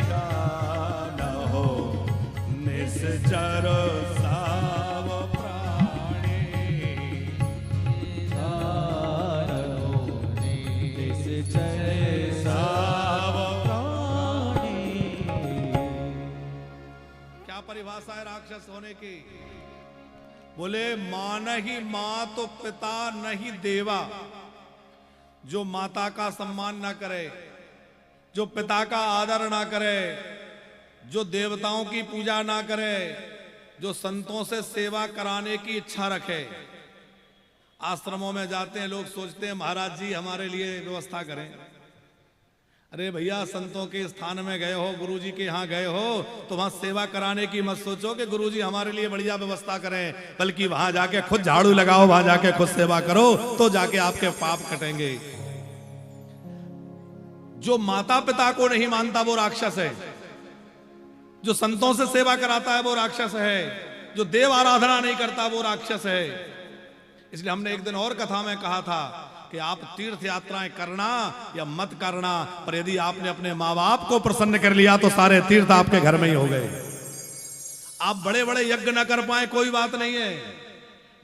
जान हो निश्चर साव प्राणी। क्या परिभाषा है राक्षस होने की? बोले मान ही माँ तो पिता नहीं देवा। जो माता का सम्मान ना करे, जो पिता का आदर ना करे, जो देवताओं की पूजा ना करे, जो संतों से सेवा कराने की इच्छा रखे। आश्रमों में जाते हैं लोग, सोचते हैं महाराज जी हमारे लिए व्यवस्था करें। अरे भैया, संतों के स्थान में गए हो, गुरुजी के यहाँ गए हो, तो वहां सेवा कराने की मत सोचो कि गुरुजी हमारे लिए बढ़िया व्यवस्था करें, बल्कि वहां जाके खुद झाड़ू लगाओ, वहां जाके खुद सेवा करो, तो जाके आपके पाप कटेंगे। जो माता पिता को नहीं मानता वो राक्षस है, जो संतों से सेवा कराता है वो राक्षस है, जो देव आराधना नहीं करता वो राक्षस है। इसलिए हमने एक दिन और कथा में कहा था कि आप तीर्थ यात्राएं करना या मत करना, पर यदि आपने अपने माँ बाप को प्रसन्न कर लिया तो सारे तीर्थ आपके घर में ही हो गए। आप बड़े बड़े यज्ञ न कर पाए कोई बात नहीं है,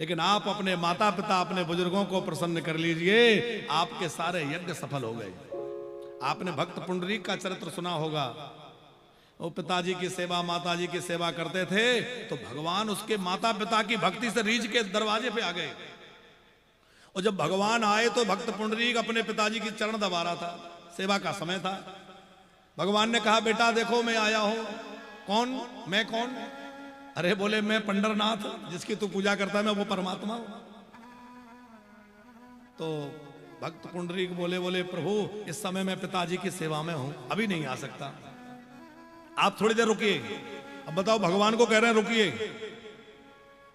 लेकिन आप अपने माता पिता, अपने बुजुर्गों को प्रसन्न कर लीजिए, आपके सारे यज्ञ सफल हो गए। आपने भक्त पुंडरीक का चरित्र सुना होगा। वो पिताजी की सेवा, माताजी की सेवा करते थे, तो भगवान उसके माता पिता की भक्ति से रीझ के दरवाजे पे आ गए। और जब भगवान आए तो भक्त पुंडरीक अपने पिताजी की चरण दबा रहा था, सेवा का समय था। भगवान ने कहा, बेटा देखो मैं आया हूं। कौन? मैं कौन? अरे बोले, मैं पंडरनाथ, जिसकी तू पूजा करता है, मैं वो परमात्मा हूं। तो भक्त पुंडरीक बोले प्रभु, इस समय मैं पिताजी की सेवा में हूं, अभी नहीं आ सकता, आप थोड़ी देर रुकिए। अब बताओ, भगवान को कह रहे हैं रुकिए।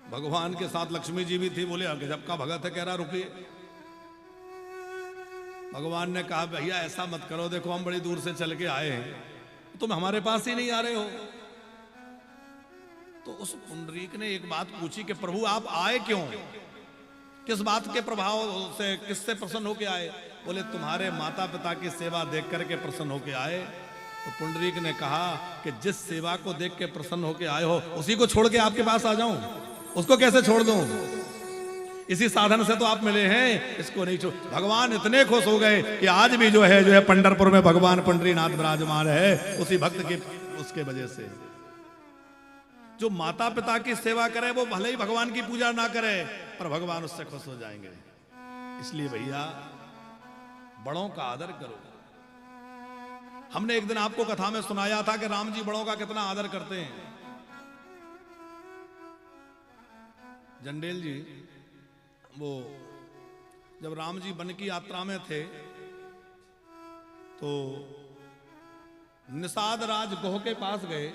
भगवान के साथ लक्ष्मी जी भी थी, बोले गजब का भगत है, कह रहा रुकिए। भगवान ने कहा, भैया ऐसा मत करो, देखो हम बड़ी दूर से चल के आए हैं, तुम हमारे पास ही नहीं आ रहे हो। तो उस पुंडरीक ने एक बात पूछी कि प्रभु आप आए क्यों, किस बात के प्रभाव से, किससे प्रसन्न होके आए? बोले तुम्हारे माता पिता की सेवा देख करके प्रसन्न होके आए। तो पुंडरीक ने कहा कि जिस सेवा को देख के प्रसन्न होके आए हो, उसी को छोड़ के आपके पास आ जाऊं? उसको कैसे छोड़ दूं? इसी साधन से तो आप मिले हैं, इसको नहीं छोड़। भगवान इतने खुश हो गए कि आज भी जो है पंढरपुर में भगवान पंडरीनाथ विराजमान है, उसी भक्त की उसके वजह से। जो माता पिता की सेवा करे वो भले ही भगवान की पूजा ना करे, पर भगवान उससे खुश हो जाएंगे। इसलिए भैया, बड़ों का आदर करो। हमने एक दिन आपको कथा में सुनाया था कि राम जी बड़ों का कितना आदर करते हैं। जंडेल जी, वो जब राम जी वन की यात्रा में थे तो निषाद राज गोह के पास गए,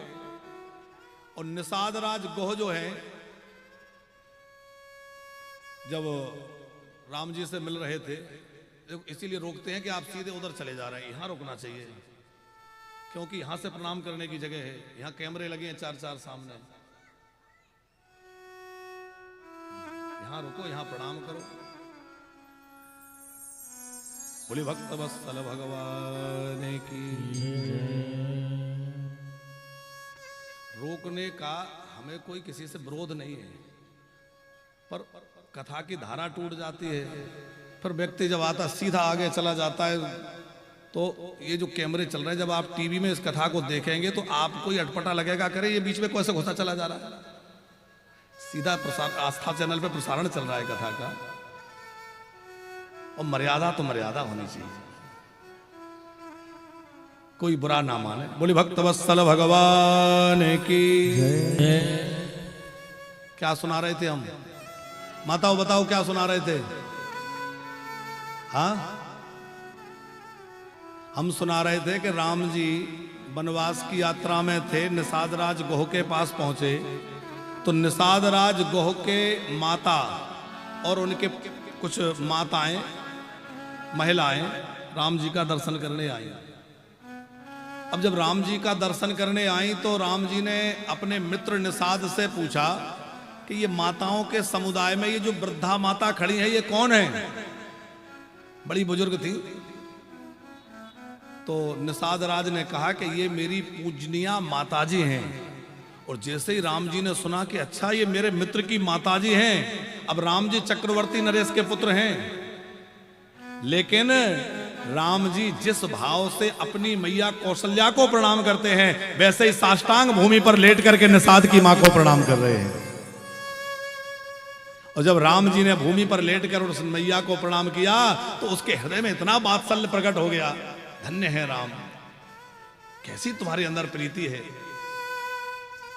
और निषाद राज गोह जो है, जब राम जी से मिल रहे थे, इसीलिए रोकते हैं कि आप सीधे उधर चले जा रहे हैं, यहां रुकना चाहिए, क्योंकि यहां से प्रणाम करने की जगह है। यहां कैमरे लगे हैं 4-4 सामने, यहां रुको, यहां प्रणाम करो। बोले भक्त वत्सल भगवान की। रोकने का हमें कोई किसी से विरोध नहीं है, पर कथा की धारा टूट जाती है, फिर व्यक्ति जब आता सीधा आगे चला जाता है। तो ये जो कैमरे चल रहे हैं, जब आप टीवी में इस कथा को देखेंगे तो आपको ये अटपटा लगेगा, करे ये बीच में कैसे घुसा चला जा रहा है। सीधा प्रसार आस्था चैनल पे प्रसारण चल रहा है कथा का, और मर्यादा तो मर्यादा होनी चाहिए, कोई बुरा ना माने। बोले भक्त वत्सल भगवान की। क्या सुना रहे थे हम? माताओं बताओ क्या सुना रहे थे? हाँ, हम सुना रहे थे कि राम जी वनवास की यात्रा में थे, निषाद राज गोह के पास पहुंचे, तो निषाद राज गोह के माता और उनके कुछ माताएं, महिलाएं राम जी का दर्शन करने आई। अब जब राम जी का दर्शन करने आई तो राम जी ने अपने मित्र निषाद से पूछा कि ये माताओं के समुदाय में ये जो वृद्धा माता खड़ी है, ये कौन है? बड़ी बुजुर्ग थी। तो निषाद राज ने कहा कि ये मेरी पूजनीया माताजी हैं। और जैसे ही राम जी ने सुना कि अच्छा ये मेरे मित्र की माताजी हैं, अब राम जी चक्रवर्ती नरेश के पुत्र हैं, लेकिन राम जी जिस भाव से अपनी मैया कौशल्या को प्रणाम करते हैं, वैसे ही साष्टांग भूमि पर लेट करके निषाद की मां को प्रणाम कर रहे हैं। और जब राम जी ने भूमि पर लेट कर उस मैया को प्रणाम किया तो उसके हृदय में इतना वात्सल्य प्रकट हो गया, धन्य है राम, कैसी तुम्हारे अंदर प्रीति है।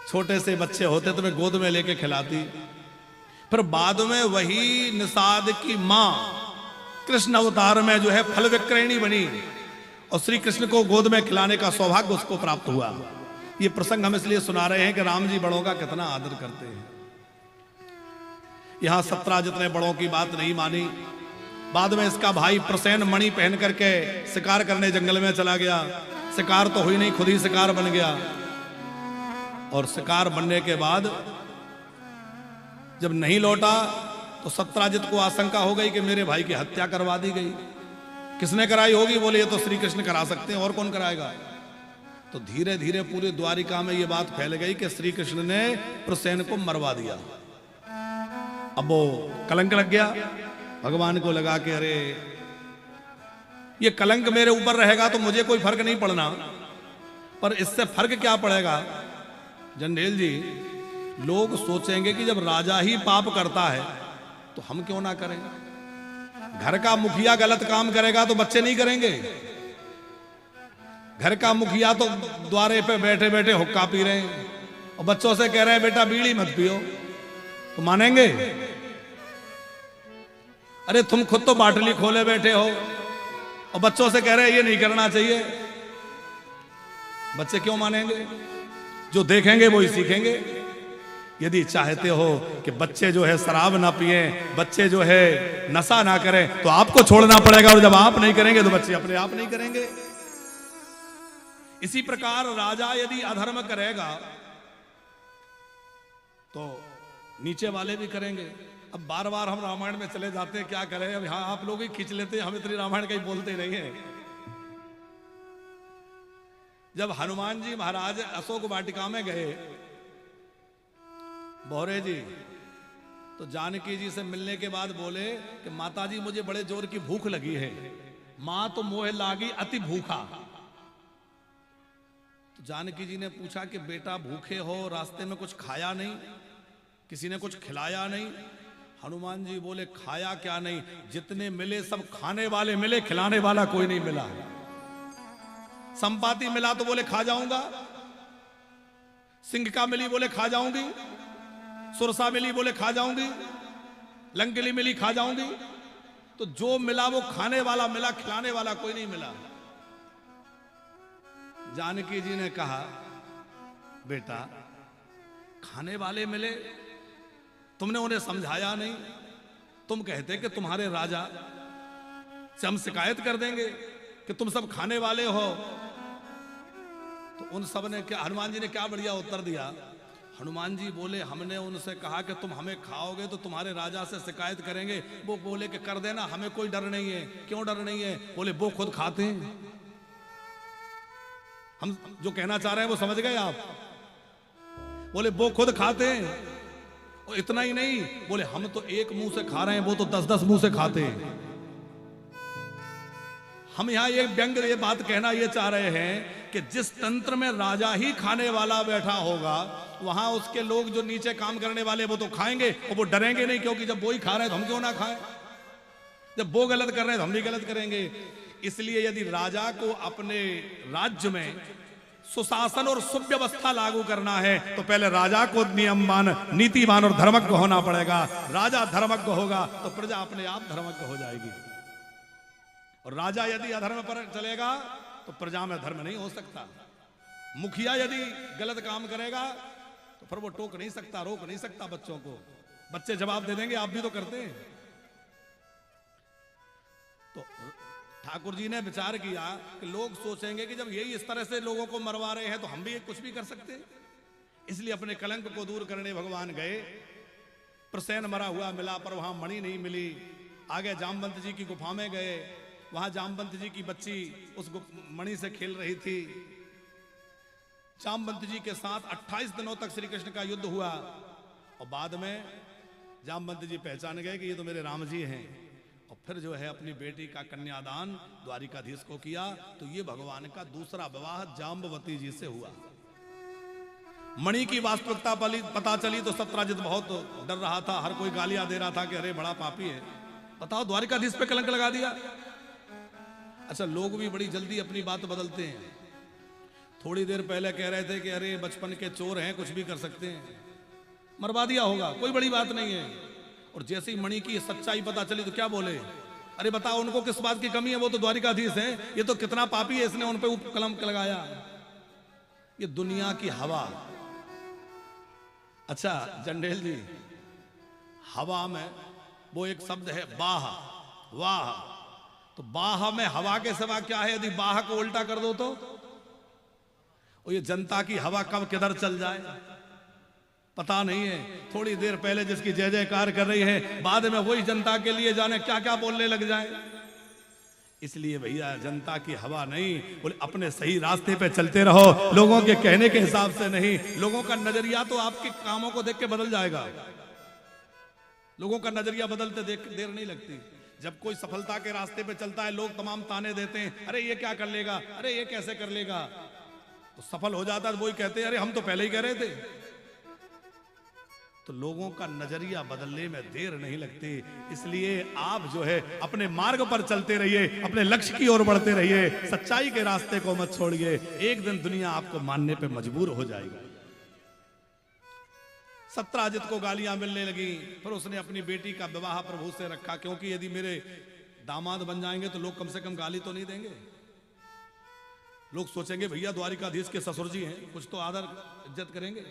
छोटे से बच्चे होते तुम्हें गोद में लेके खिलाती। फिर बाद में वही निषाद की मां कृष्ण अवतार में जो है फल विक्रयणी बनी, और श्री कृष्ण को गोद में खिलाने का सौभाग्य उसको प्राप्त हुआ। ये प्रसंग हम इसलिए सुना रहे हैं कि राम जी बड़ों का कितना आदर करते हैं। यहां सत्राजित ने बड़ों की बात नहीं मानी। बाद में इसका भाई प्रसेन मणि पहन करके शिकार करने जंगल में चला गया। शिकार तो हुई नहीं, खुद ही शिकार बन गया। और शिकार बनने के बाद जब नहीं लौटा तो सत्राजित को आशंका हो गई कि मेरे भाई की हत्या करवा दी गई। किसने कराई होगी? बोले ये तो श्री कृष्ण करा सकते हैं, और कौन कराएगा? तो धीरे धीरे पूरे द्वारिका में ये बात फैल गई कि श्री कृष्ण ने प्रसेन को मरवा दिया। अब वो कलंक लग गया भगवान को, लगा के अरे ये कलंक मेरे ऊपर रहेगा तो मुझे कोई फर्क नहीं पड़ना, पर इससे फर्क क्या पड़ेगा जंडेल जी? लोग सोचेंगे कि जब राजा ही पाप करता है तो हम क्यों ना करें। घर का मुखिया गलत काम करेगा तो बच्चे नहीं करेंगे। घर का मुखिया तो द्वारे पे बैठे बैठे हुक्का पी रहे हैं और बच्चों से कह रहे हैं बेटा बीड़ी मत पियो, तो मानेंगे? अरे तुम खुद तो बाटली खोले बैठे हो और बच्चों से कह रहे हैं ये नहीं करना चाहिए, बच्चे क्यों मानेंगे? जो देखेंगे वो ही सीखेंगे। यदि चाहते हो कि बच्चे जो है शराब ना पिए, बच्चे जो है नशा ना करें, तो आपको छोड़ना पड़ेगा, और जब आप नहीं करेंगे तो बच्चे अपने आप नहीं करेंगे। इसी प्रकार राजा यदि अधर्म करेगा तो नीचे वाले भी करेंगे। अब बार बार हम रामायण में चले जाते हैं, क्या करें? अब यहां आप लोग ही खींच लेते हैं, हम इतनी रामायण कहीं बोलते नहीं है। जब हनुमान जी महाराज अशोक वाटिका में गए बौरे जी, तो जानकी जी से मिलने के बाद बोले कि माता जी मुझे बड़े जोर की भूख लगी है। मां तो मोह लागी अति भूखा। तो जानकी जी ने पूछा कि बेटा भूखे हो, रास्ते में कुछ खाया नहीं, किसी ने कुछ खिलाया नहीं? हनुमान जी बोले खाया क्या नहीं, जितने मिले सब खाने वाले मिले, खिलाने वाला कोई नहीं मिला। संपाति मिला तो बोले खा जाऊंगा, सिंह का मिली बोले खा जाऊंगी, सुरसा मिली बोले खा जाऊंगी, लंगली मिली खा जाऊंगी। तो जो मिला वो खाने वाला मिला, खिलाने वाला कोई नहीं मिला। जानकी जी ने कहा बेटा खाने वाले मिले, तुमने उन्हें समझाया नहीं। तुम कहते कि तुम्हारे राजा से हम शिकायत कर देंगे कि तुम सब खाने वाले हो। तो उन सब ने क्या, हनुमान जी ने क्या बढ़िया उत्तर दिया। हनुमान जी बोले हमने उनसे कहा कि तुम हमें खाओगे तो तुम्हारे राजा से शिकायत करेंगे। वो बोले कि कर देना, हमें कोई डर नहीं है। क्यों डर नहीं है? बोले वो खुद खाते हैं। हम जो कहना चाह रहे हैं वो समझ गए आप? बोले वो खुद खाते हैं, और इतना ही नहीं, बोले हम तो एक मुंह से खा रहे हैं, वो तो 10-10 मुंह से खाते हैं। हम यहां ये व्यंग ये बात कहना ये चाह रहे हैं कि जिस तंत्र में राजा ही खाने वाला बैठा होगा, वहां उसके लोग जो नीचे काम करने वाले वो तो खाएंगे, और वो डरेंगे नहीं, क्योंकि जब वो ही खा रहे हैं तो हम क्यों ना खाएं। जब वो गलत कर रहे हैं तो हम भी गलत करेंगे। इसलिए यदि राजा को अपने राज्य में सुशासन और सुव्यवस्था लागू करना है तो पहले राजा को नियमवान, नीतिवान और धर्मज्ञ होना पड़ेगा। राजा धर्मज्ञ होगा तो प्रजा अपने आप धर्मज्ञ हो जाएगी, और राजा यदि अधर्म पर चलेगा तो प्रजा में धर्म नहीं हो सकता। मुखिया यदि गलत काम करेगा तो फिर वो टोक नहीं सकता, रोक नहीं सकता बच्चों को। बच्चे जवाब दे देंगे, आप भी तो करते हैं। तो ठाकुर जी ने विचार किया कि लोग सोचेंगे कि जब यही इस तरह से लोगों को मरवा रहे हैं तो हम भी कुछ भी कर सकते हैं। इसलिए अपने कलंक को दूर करने भगवान गए। प्रसेन मरा हुआ मिला, पर वहां मणि नहीं मिली। आगे जामवंत जी की गुफा में गए, वहां जामवंत जी की बच्ची उस मणि से खेल रही थी। जामवंत जी के साथ 28 दिनों तक श्री कृष्ण का युद्ध हुआ, और बाद में जामवंत जी पहचान गए कि ये तो मेरे राम जी हैं। और फिर जो है अपनी बेटी का कन्यादान द्वारिकाधीश को किया। तो ये भगवान का दूसरा विवाह जाम्बवती जी से हुआ। मणि की वास्तविकता पता चली तो सत्राजित बहुत डर रहा था, हर कोई गालियां दे रहा था कि अरे बड़ा पापी है, बताओ द्वारिकाधीश पे कलंक लगा दिया। अच्छा, लोग भी बड़ी जल्दी अपनी बात बदलते हैं। थोड़ी देर पहले कह रहे थे कि अरे बचपन के चोर हैं, कुछ भी कर सकते हैं, मरवा दिया होगा, कोई बड़ी बात नहीं है। और जैसे ही मणि की सच्चाई पता चली तो क्या बोले अरे बताओ उनको किस बात की कमी है? वो तो द्वारिकाधीश है। ये तो कितना पापी है, इसने उन पे कलम लगाया। ये दुनिया की हवा। अच्छा जंडेल जी, हवा में वो एक शब्द है बाह, वाह। तो बाह में हवा के सिवा क्या है? यदि बाह को उल्टा कर दो तो ये जनता की हवा कब किधर चल जाए पता नहीं है। थोड़ी देर पहले जिसकी जय जयकार कर रही है, बाद में वही जनता के लिए जाने क्या क्या बोलने लग जाए। इसलिए भैया जनता की हवा नहीं, बोले अपने सही रास्ते पे चलते रहो, लोगों के कहने के हिसाब से नहीं। लोगों का नजरिया तो आपके कामों को देख के बदल जाएगा। लोगों का नजरिया बदलते देख देर नहीं लगती। जब कोई सफलता के रास्ते पे चलता है, लोग तमाम ताने देते हैं, अरे ये क्या कर लेगा, अरे ये कैसे कर लेगा। तो सफल हो जाता है, वही कहते हैं अरे हम तो पहले ही कह रहे थे। तो लोगों का नजरिया बदलने में देर नहीं लगती। इसलिए आप जो है अपने मार्ग पर चलते रहिए, अपने लक्ष्य की ओर बढ़ते रहिए, सच्चाई के रास्ते को मत छोड़िए। एक दिन दुनिया आपको मानने पे मजबूर हो जाएगी। सत्राजित को गालियां मिलने लगी, फिर उसने अपनी बेटी का विवाह प्रभु से रखा, क्योंकि यदि मेरे दामाद बन जाएंगे तो लोग कम से कम गाली तो नहीं देंगे। लोग सोचेंगे भैया द्वारिकाधीश के ससुर जी हैं, कुछ तो आदर इज्जत करेंगे।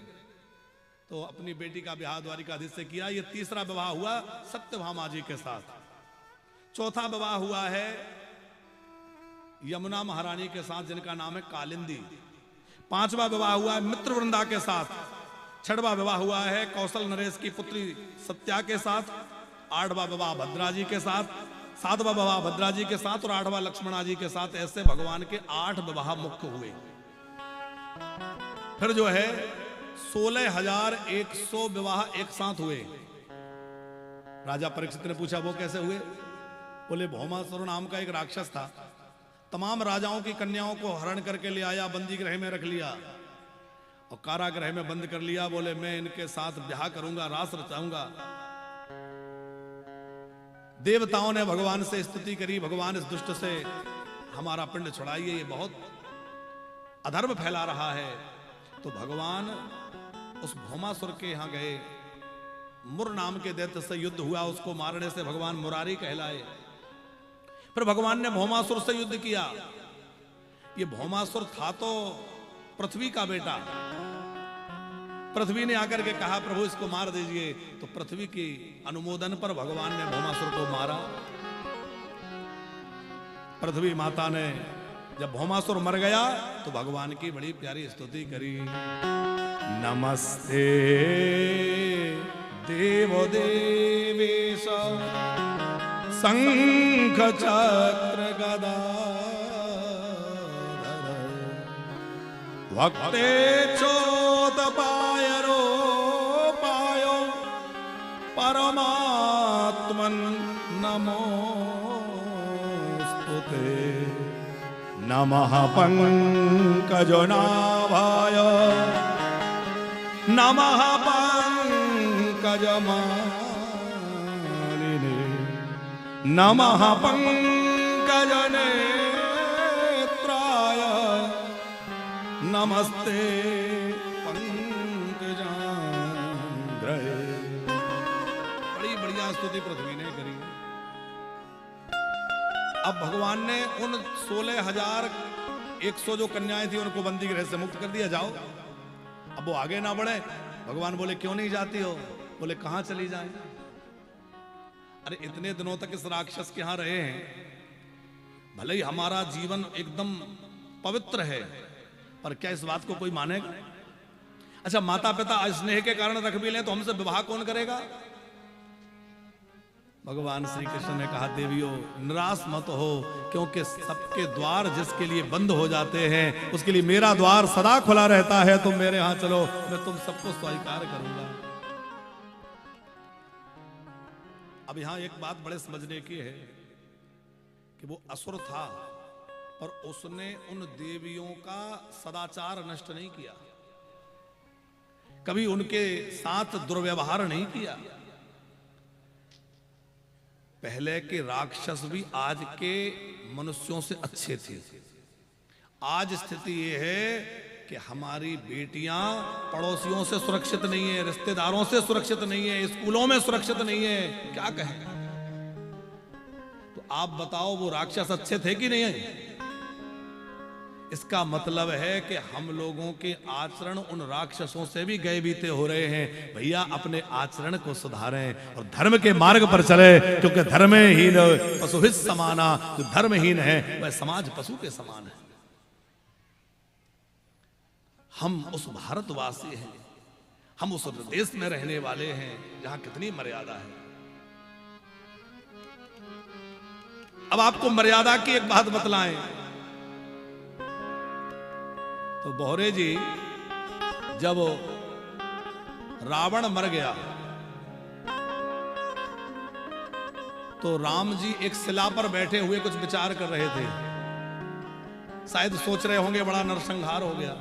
तो अपनी बेटी का विवाह द्वारिकाधीश से किया। ये तीसरा विवाह हुआ सत्यभामा जी के साथ। चौथा विवाह हुआ है यमुना महारानी के साथ, जिनका नाम है कालिंदी। पांचवा विवाह हुआ है मित्रवृंदा के साथ। छठवां विवाह हुआ है कौशल नरेश की पुत्री सत्या के साथ। आठवां विवाह भद्रा जी के साथ। सातवां विवाह भद्रा जी के साथ और आठवां लक्ष्मणा जी के साथ। ऐसे भगवान के 8 विवाह मुख्य हुए। फिर जो है 16,100 विवाह एक साथ हुए। राजा परीक्षित ने पूछा वो कैसे हुए? बोले भौमासुर नाम का एक राक्षस था, तमाम राजाओं की कन्याओं को हरण करके ले आया, बंदी गृह में रख लिया और कारागृह में बंद कर लिया। बोले मैं इनके साथ ब्याह करूंगा, रास रचाऊंगा। देवताओं ने भगवान से स्तुति करी, भगवान इस दुष्ट से हमारा पिंड छुड़ाइए, ये बहुत अधर्म फैला रहा है। तो भगवान उस भौमासुर के यहां गए। मुर नाम के दैत्य से युद्ध हुआ, उसको मारने से भगवान मुरारी कहलाए। फिर भगवान ने भौमासुर से युद्ध किया। ये भौमासुर था तो पृथ्वी का बेटा। पृथ्वी ने आकर के कहा प्रभु इसको मार दीजिए। तो पृथ्वी की अनुमोदन पर भगवान ने भौमासुर को मारा। पृथ्वी माता ने जब भौमासुर मर गया तो भगवान की बड़ी प्यारी स्तुति करी। नमस्ते देवो देवेश शंख चक्र गदा भक्ते चोद पायरो पायो परमात्मन नमोस्तुते। नमः पंकजो नाभाय नमः पंकजमालिने नमः पंकजनेत्राय नमस्ते पंकजाग्रहे। बड़ी बढ़िया स्तुति पृथ्वी ने करी। अब भगवान ने उन 16,100 जो कन्याएं थी उनको बंदी गृह से मुक्त कर दिया, जाओ। अब वो आगे ना बढ़े। भगवान बोले क्यों नहीं जाती हो? बोले कहां चली जाए? अरे इतने दिनों तक इस राक्षस के यहां रहे हैं, भले ही हमारा जीवन एकदम पवित्र है, पर क्या इस बात को कोई मानेगा? अच्छा माता पिता स्नेह के कारण रख भी लें तो हमसे विवाह कौन करेगा? भगवान श्री कृष्ण ने कहा देवियों निराश मत हो, क्योंकि सबके द्वार जिसके लिए बंद हो जाते हैं उसके लिए मेरा द्वार सदा खुला रहता है। तुम मेरे यहां चलो, मैं तुम सबको स्वीकार करूंगा। अब यहां एक बात बड़े समझने की है कि वो असुर था पर उसने उन देवियों का सदाचार नष्ट नहीं किया, कभी उनके साथ दुर्व्यवहार नहीं किया। पहले के राक्षस भी आज के मनुष्यों से अच्छे थे। आज स्थिति यह है कि हमारी बेटियां पड़ोसियों से सुरक्षित नहीं है, रिश्तेदारों से सुरक्षित नहीं है, स्कूलों में सुरक्षित नहीं है, क्या कहें। तो आप बताओ वो राक्षस अच्छे थे कि नहीं है? इसका मतलब है कि हम लोगों के आचरण उन राक्षसों से भी गए बीते हो रहे हैं। भैया अपने आचरण को सुधारें और धर्म के मार्ग पर चले, क्योंकि धर्महीन पशुहित समाना, जो धर्महीन है वह समाज पशु के समान है। हम उस भारतवासी हैं, हम उस देश में रहने वाले हैं जहां कितनी मर्यादा है। अब आपको मर्यादा की एक बात बतलाएं तो बोहरे जी, जब रावण मर गया तो राम जी एक शिला पर बैठे हुए कुछ विचार कर रहे थे। शायद सोच रहे होंगे बड़ा नरसंहार हो गया।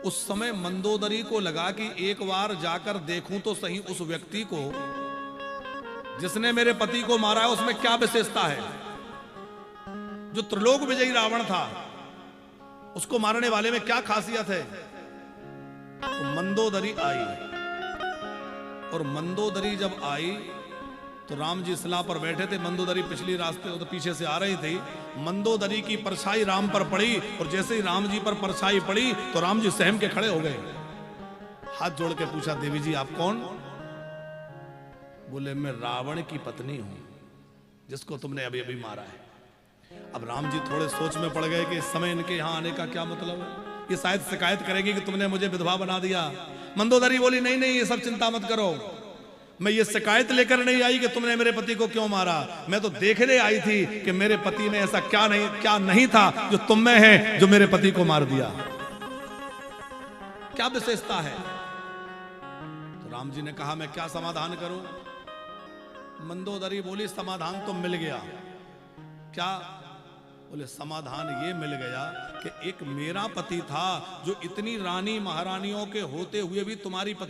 उस समय मंदोदरी को लगा कि एक बार जाकर देखूं तो सही उस व्यक्ति को जिसने मेरे पति को मारा है उसमें क्या विशेषता है। जो त्रिलोक विजयी रावण था उसको मारने वाले में क्या खासियत है। तो मंदोदरी आई, और मंदोदरी जब आई तो राम जी शिला पर बैठे थे, मंदोदरी पिछली रास्ते तो पीछे से आ रही थी। मंदोदरी की परछाई राम पर पड़ी और जैसे ही राम जी पर परछाई पड़ी तो राम जी सहम के खड़े हो गए। हाथ जोड़ के पूछा, देवी जी आप कौन? बोले मैं रावण की पत्नी हूं जिसको तुमने अभी अभी मारा है। अब राम जी थोड़े सोच में पड़ गए कि इस समय इनके यहां आने का क्या मतलब है। ये शायद शिकायत करेगी कि तुमने मुझे विधवा बना दिया। मंदोदरी बोली नहीं नहीं, ये सब चिंता मत करो, मैं ये शिकायत लेकर नहीं आई कि तुमने मेरे पति को क्यों मारा। मैं तो देखने आई थी कि मेरे पति में ऐसा क्या नहीं था जो तुम में है, जो मेरे पति को मार दिया। क्या विशेषता है? तो राम जी ने कहा मैं क्या समाधान करूं। मंदोदरी बोली समाधान तो मिल गया। क्या? बोले समाधान ये मिल गया कि एक मेरा पति था जो इतनी रानी महारानियों के होते हुए भी तुम्हारी पत्नी